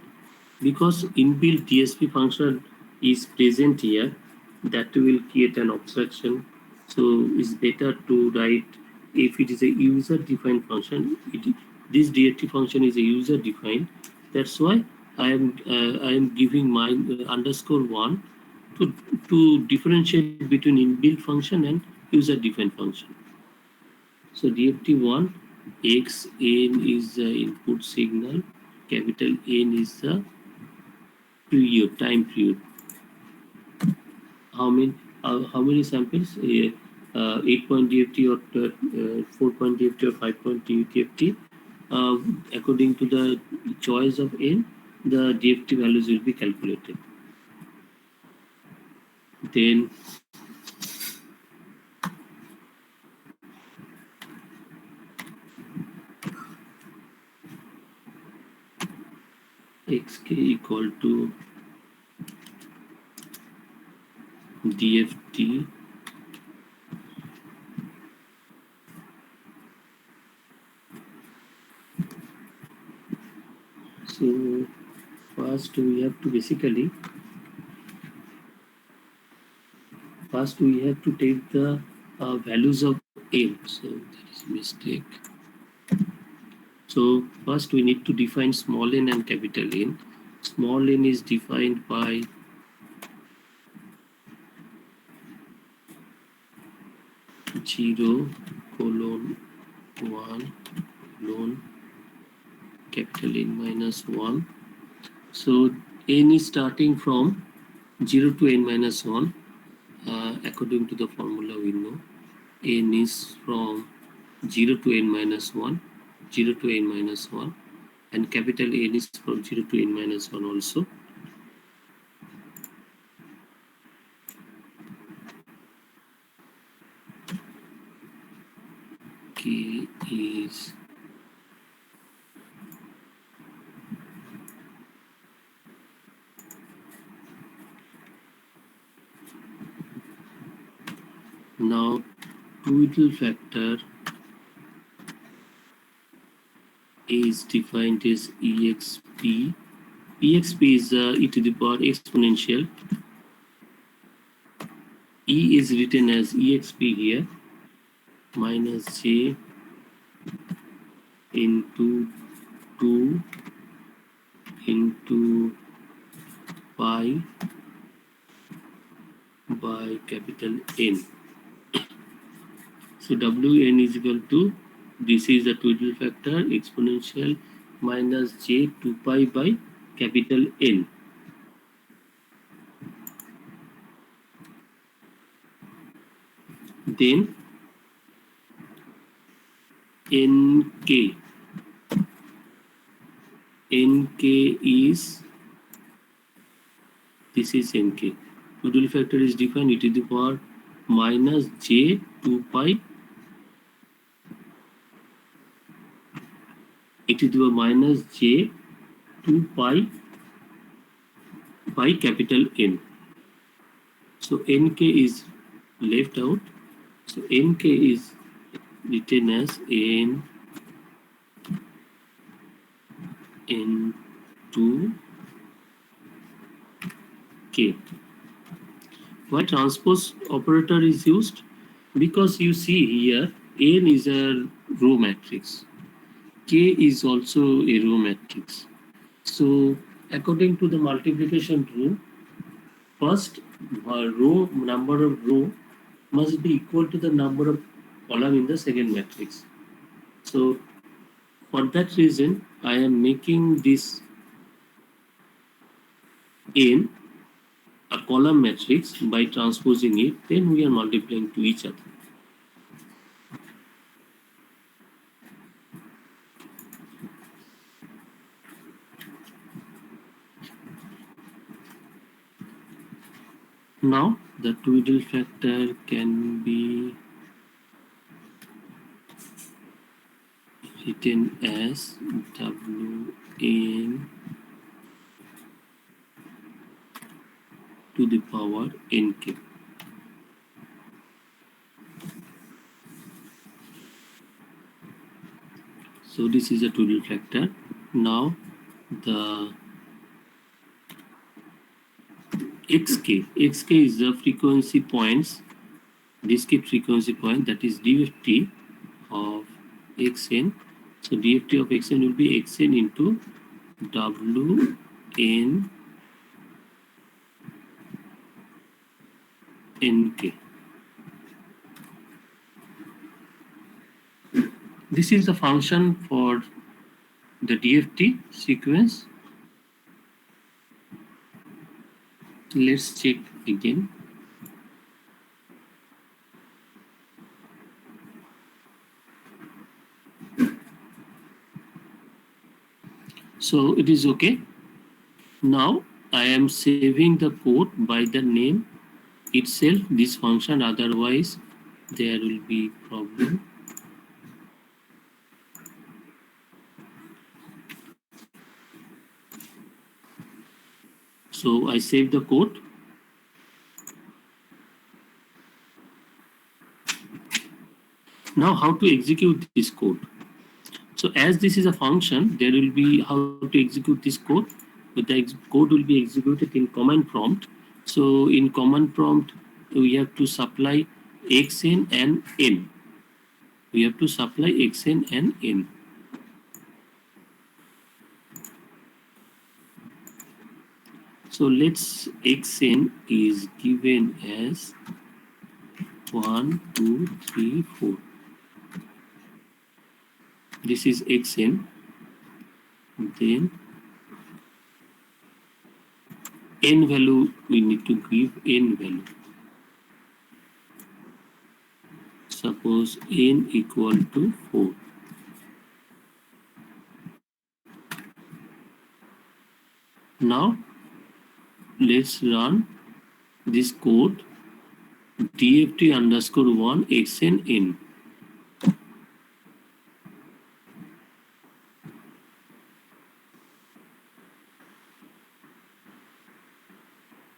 A: because inbuilt DSP function is present here. That will create an abstraction. So it's better to write, if it is a user defined function, this DFT function is a user defined. That's why I am giving my underscore 1 to differentiate between inbuilt function and user defined function. So DFT1, xn is the input signal, capital N is the period, time period. How many samples? 8-point DFT or 4-point DFT or 5-point DFT. According to the choice of N, the DFT values will be calculated. Then xk equal to DFT so first we have to basically take the values of n. So that is mistake. So first we need to define small n and capital N. Small n is defined by (0, 1, capital N minus 1. So n is starting from 0 to n minus 1. According to the formula we know, n is from 0 to n minus 1, 0 to n minus 1, and capital N is from 0 to n minus 1 also. K is now twiddle factor is defined as exp. Exp is e to the power exponential. E is written as exp here, minus j into 2 into pi by capital N. So Wn is equal to, this is the twiddle factor, exponential minus j 2 pi by capital N. Then nk is, this is nk. Twiddle factor is defined e to the power minus j 2 pi e to the power minus j 2 pi by capital N. So nk is left out. So nk is written as n into k. Why transpose operator is used? Because you see here n is a row matrix, k is also a row matrix. So according to the multiplication rule, first row number of row must be equal to the number of column in the second matrix. So for that reason, I am making this n a column matrix by transposing it, then we are multiplying to each other. Now the twiddle factor can be written as Wn to the power nk. So this is a twiddle factor. Now the xk is the frequency points, discrete frequency point, that is DFT of xn. So DFT of xn will be xn into Wn nk. This is the function for the DFT sequence. Let's check again. So it is okay. Now I am saving the code by the name itself, this function, otherwise there will be problem. So I save the code. Now how to execute this code? So as this is a function, there will be how to execute this code. code will be executed in command prompt. So in command prompt, we have to supply xn and n. We have to supply xn and n. So let's xn is given as 1, 2, 3, 4. This is xn. Then n value, we need to give n value. Suppose n equal to 4. Now let's run this code dft underscore 1 xn n.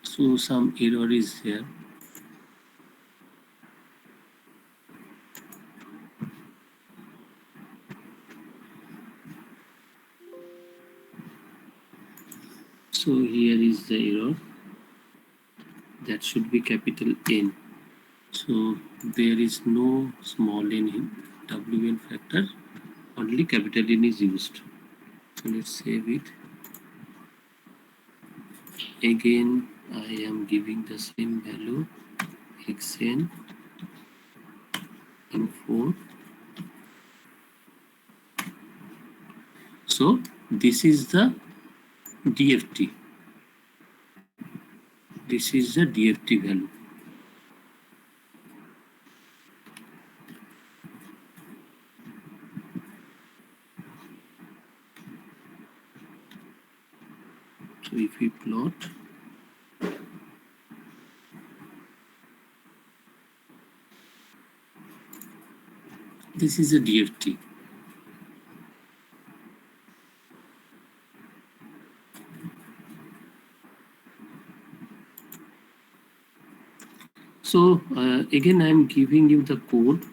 A: So some error is here. So here is the error. That should be capital N. So there is no small n in wn factor, only capital N is used. So let's save it. Again, I am giving the same value xn and 4. So this is the DFT. This is the DFT value. So if we plot, this is a DFT. So again, I am giving you the code.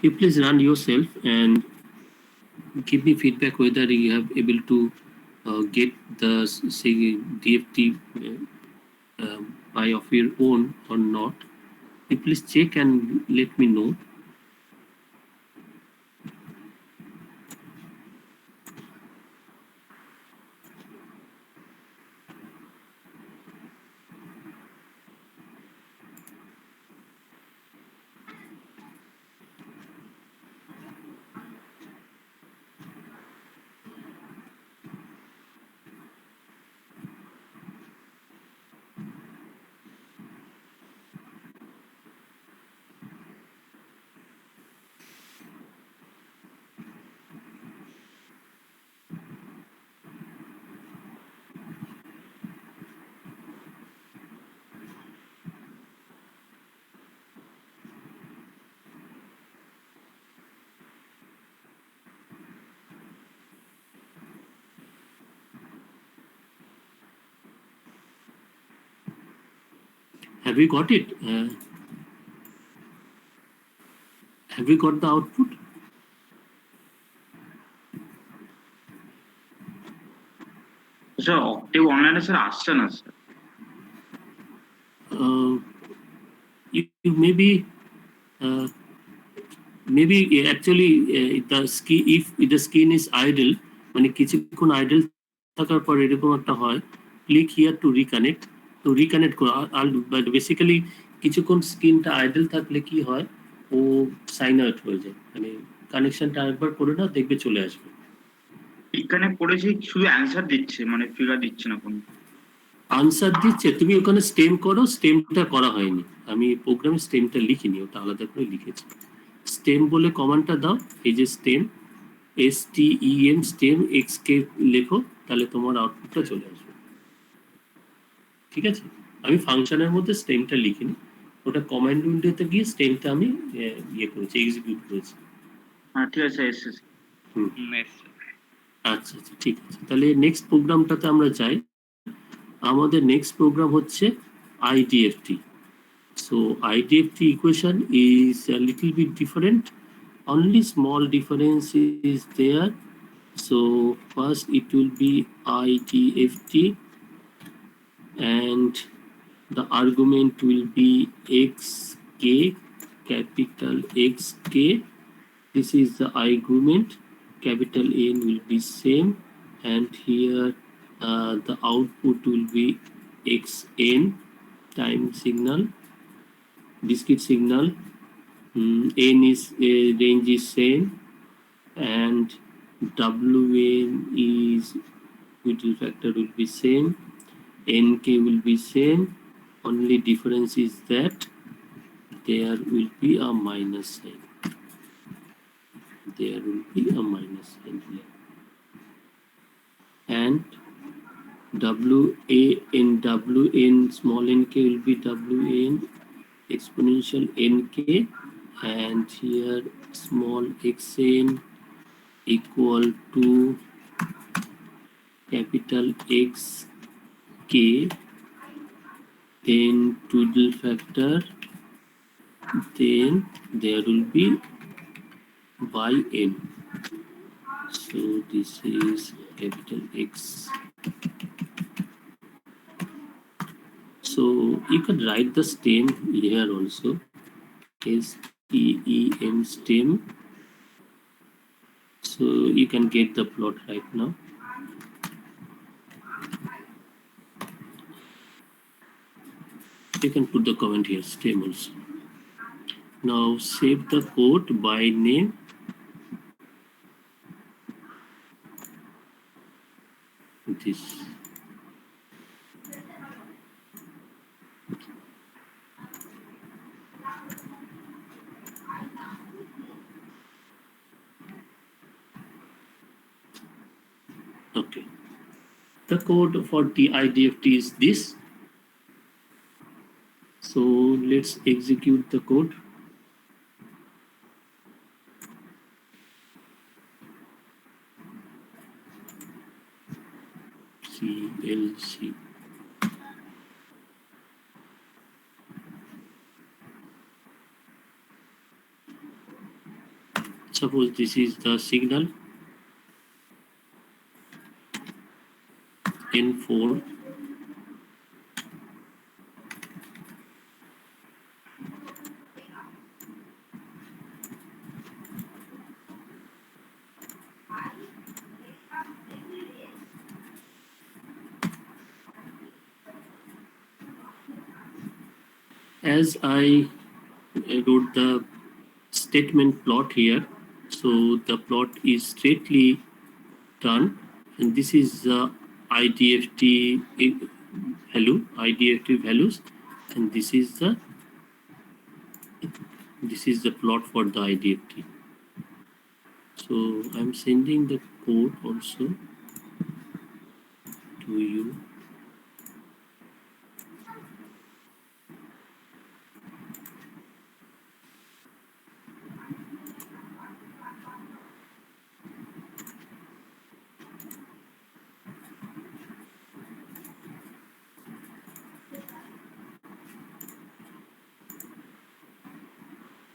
A: You please run yourself and give me feedback whether you have able to get the say DFT by of your own or not. You please check and let me know. Have we got it? Have we got the output?
B: Sir octave অনলাইনে sir আসছে না sir.
A: You maybe actually the skin, if the skin is idle, মানে কিছুক্ষণ idle থাকার পর এরকম একটা হয়, click here to reconnect. তো রিকানেক্ট করা, বাট বেসিক্যালি কিছুক্ষণ স্ক্রিনটা আইডল থাকলে কি হয়, ও সাইন আউট হয়ে যায়, মানে কানেকশনটা একবার করে না দেখবে চলে আসবে।
B: এখানে পড়েছি শুধু অ্যান্সার দিচ্ছে, মানে ফিগার দিচ্ছে না কোনো।
A: আনসার দিচ্ছে, তুমি ওখানে স্টেম করো, স্টেমটা করা হয়নি, আমি প্রোগ্রামে স্টেমটা লিখিনি, ওটা আলাদা করে লিখেছি। স্টেম বলে কমান্ডটা দাও, এই যে স্টেম STEM স্টেম XK লেখো, তাহলে তোমার আউটপুটটা চলে আসবে। ঠিক আছে, আমি ফাংশনের মধ্যে স্টেমটা লিখিনি, ওটা কমান্ড উইন্ডোতে গিয়ে স্টেমটা আমি ইয়ে করেছি, এক্সিকিউট করেছি।
B: হ্যাঁ ঠিক আছে, এসেছে। Yes.
A: আচ্ছা আচ্ছা ঠিক আছে, তাহলে নেক্সট প্রোগ্রামটাতে আমরা যাই। আমাদের নেক্সট প্রোগ্রাম হচ্ছে আইডিএফটি। So IDFT equation is a little bit different. Only small difference is there. So first it will be IDFT and the argument will be xk, capital XK. This is the argument. Capital N will be same, and here the output will be xn time signal, discrete signal. N is range is same, and Wn is middle factor will be same, Nk will be same. Only difference is that there will be a minus sign. There will be a minus sign here, and Wn small nk will be Wn exponential nk, and here small xn equal to capital Xk, then twiddle factor, then there will be by n. So this is capital X. So you can write the stem here also, STEM stem. So you can get the plot right now. You can put the comment here, stem also. Now save the code by name. This. Okay. The code for the IDFT is this. So let's execute the code. CLC. Suppose this is the signal N4. As I wrote the statement plot here, so the plot is straightly done, and this is the IDFT value, IDFT values, and this is the plot for the IDFT. So I'm sending the code also to you.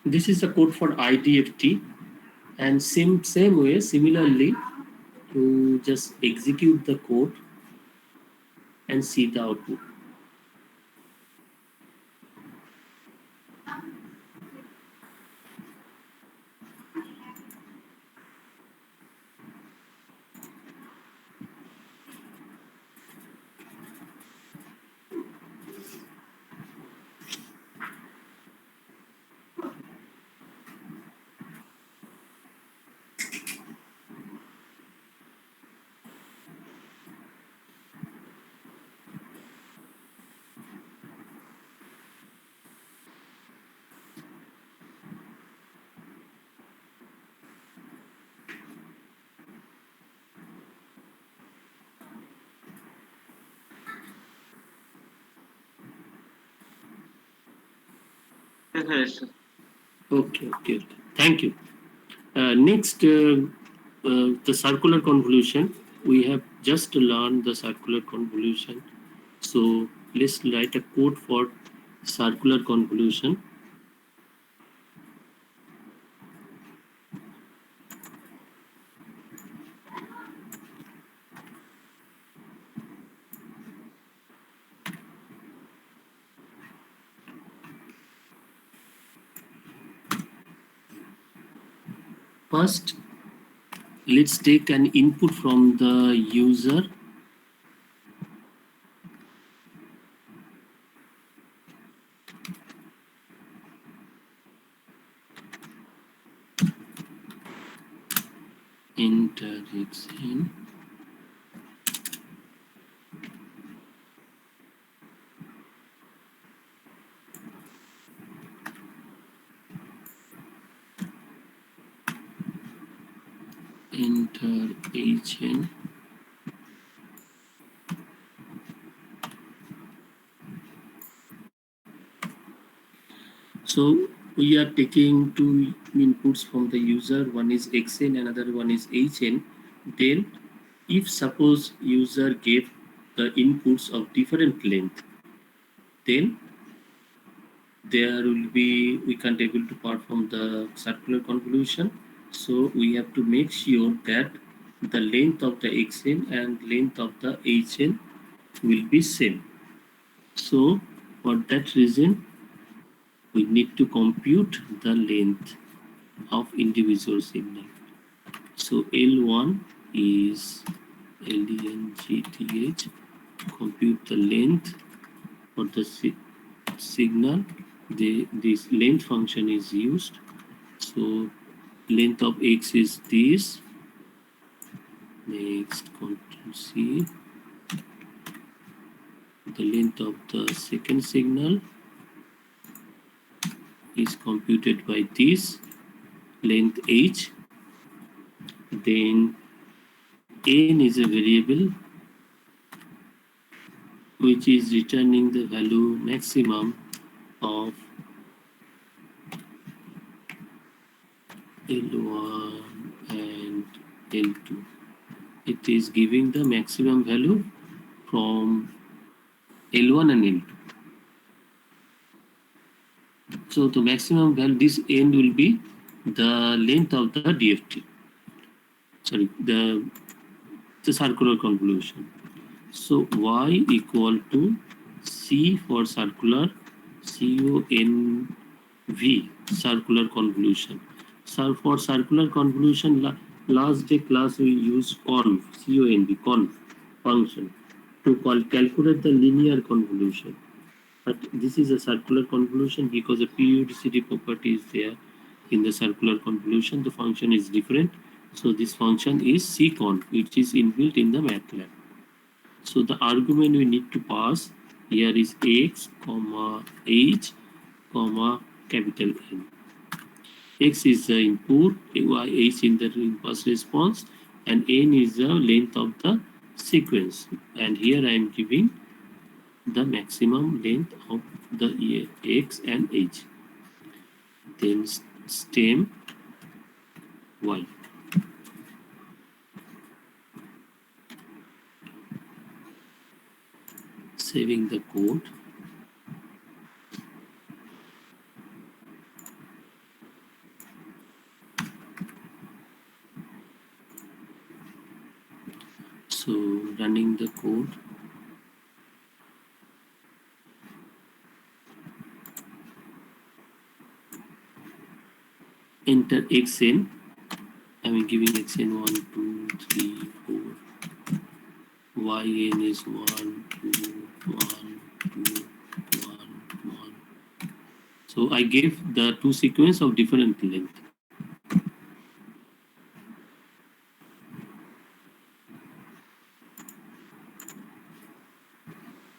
A: This is the code for IDFT, and same way, similarly, to just execute the code and see the output.
B: Yes.
A: Okay. Thank you. Next, the circular convolution. We have just learned the circular convolution. So let's write a code for circular convolution. First, let's take an input from the user. Enter xn. Enter hn. So we are taking two inputs from the user. One is xn, another one is hn. Then, if suppose user gave the inputs of different length, then there will be, we can't able to perform the circular convolution. So we have to make sure that the length of the xn and length of the hn will be same. So for that reason, we need to compute the length of individual signal. So L1 is LENGTH. Compute the length for the signal. This length function is used. So length of x is this. Next, Ctrl C. The length of the second signal is computed by this length h. Then n is a variable which is returning the value maximum of L1 and L2. It is giving the maximum value from L1 and L2. So the maximum value, this n will be the length of the DFT. Sorry, the circular convolution. So y equal to C for circular, CONV, circular convolution. So for circular convolution, last day class we use conv, CONV, conv function to calculate the linear convolution. But this is a circular convolution because the periodicity property is there in the circular convolution. The function is different. So this function is cconv, which is inbuilt in the MATLAB. So the argument we need to pass here is x, h, capital N. X is the input, h in the impulse response, and n is the length of the sequence. And here I am giving the maximum length of the x and h. Then stem y. Saving the code. So running the code. Enter xn. I'm giving xn 1, 2, 3, 4. Yn is 1, 2, 1, 2, 1, 1. So I gave the two sequence of different length.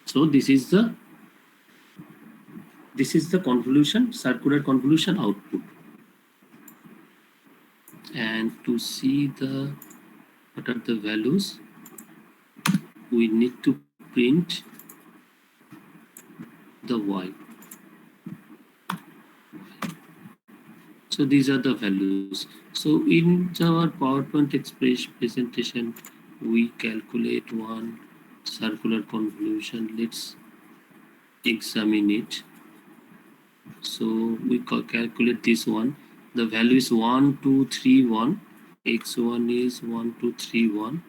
A: So this is the convolution, circular convolution output. And to see what are the values, we need to print the y. So these are the values. So in our PowerPoint express presentation, we calculate one circular convolution. Let's examine it. So we calculate this one. The value is 1231. X1 is 1231.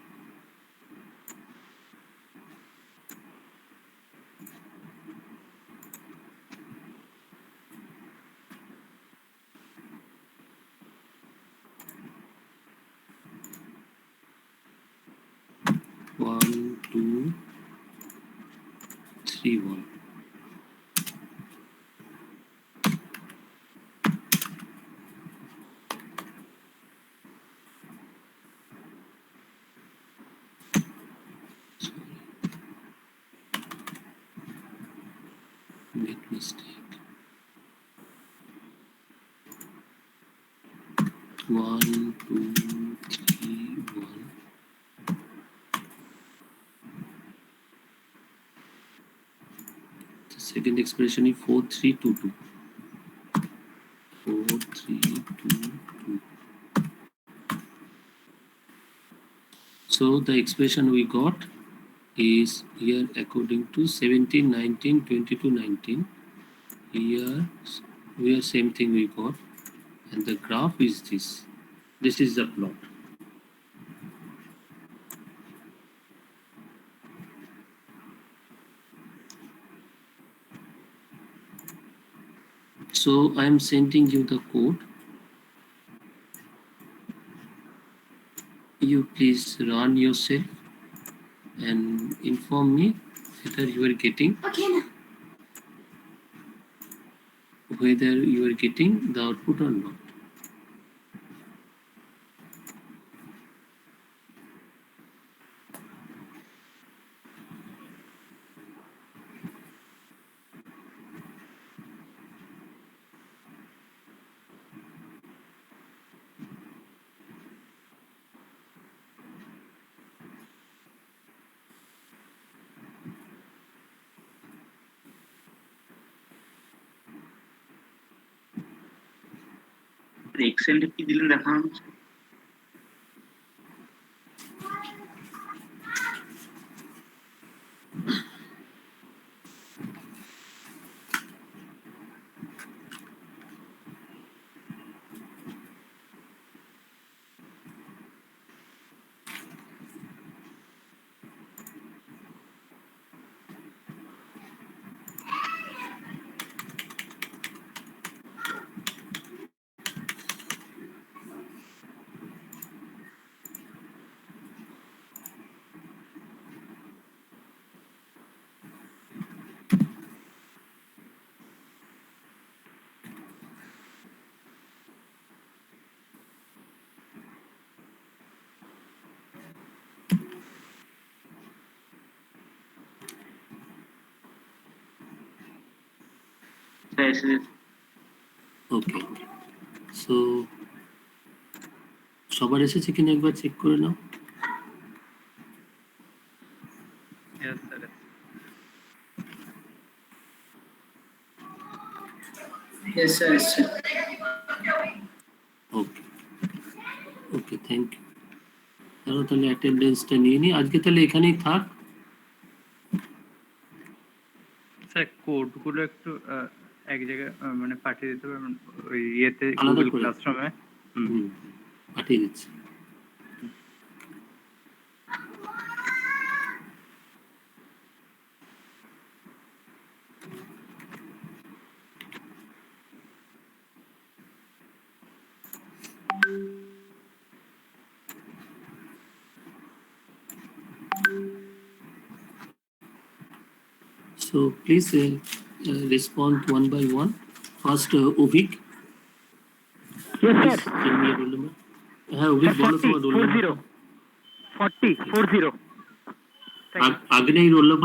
A: One, two, three, one. Make mistake. 1, 2, 3, 1. The second expression is 4322. 4322. So the expression we got is here according to 17, 19, 22, 19. Here we are same thing we got, and the graph is this. This is the plot. So I am sending you the code. You please run yourself and inform me whether you are getting the output or not.
B: Xcent কি দিলেন দেখানো হচ্ছে?
A: ওকে, so সবার এসেছে কিনা একবার check করে নাও।
E: Yes, sir. Yes, sir.
A: Okay okay, thank you. তাহলে অ্যাটেন্ডেন্সটা নিয়ে নিই, আজকে তাহলে এখানেই থাক।
F: স্যার কোডগুলো একটু এক জায়গায় মানে পাঠিয়ে দিতে পারবেন ওই ইয়েতে
A: আলাদা
F: গুগল
A: করে?
F: ক্লাসরুমে।
A: পাঠিয়ে দিচ্ছি। So please respond one by one. First, Ovik.
G: Yes,
A: Please
G: sir.
A: tell me your roll number. হ্যাঁ অভিক, বলো তোমার রোল নাম্বার।
G: 40. 40.
A: আগে নেই রোল নাম্বার।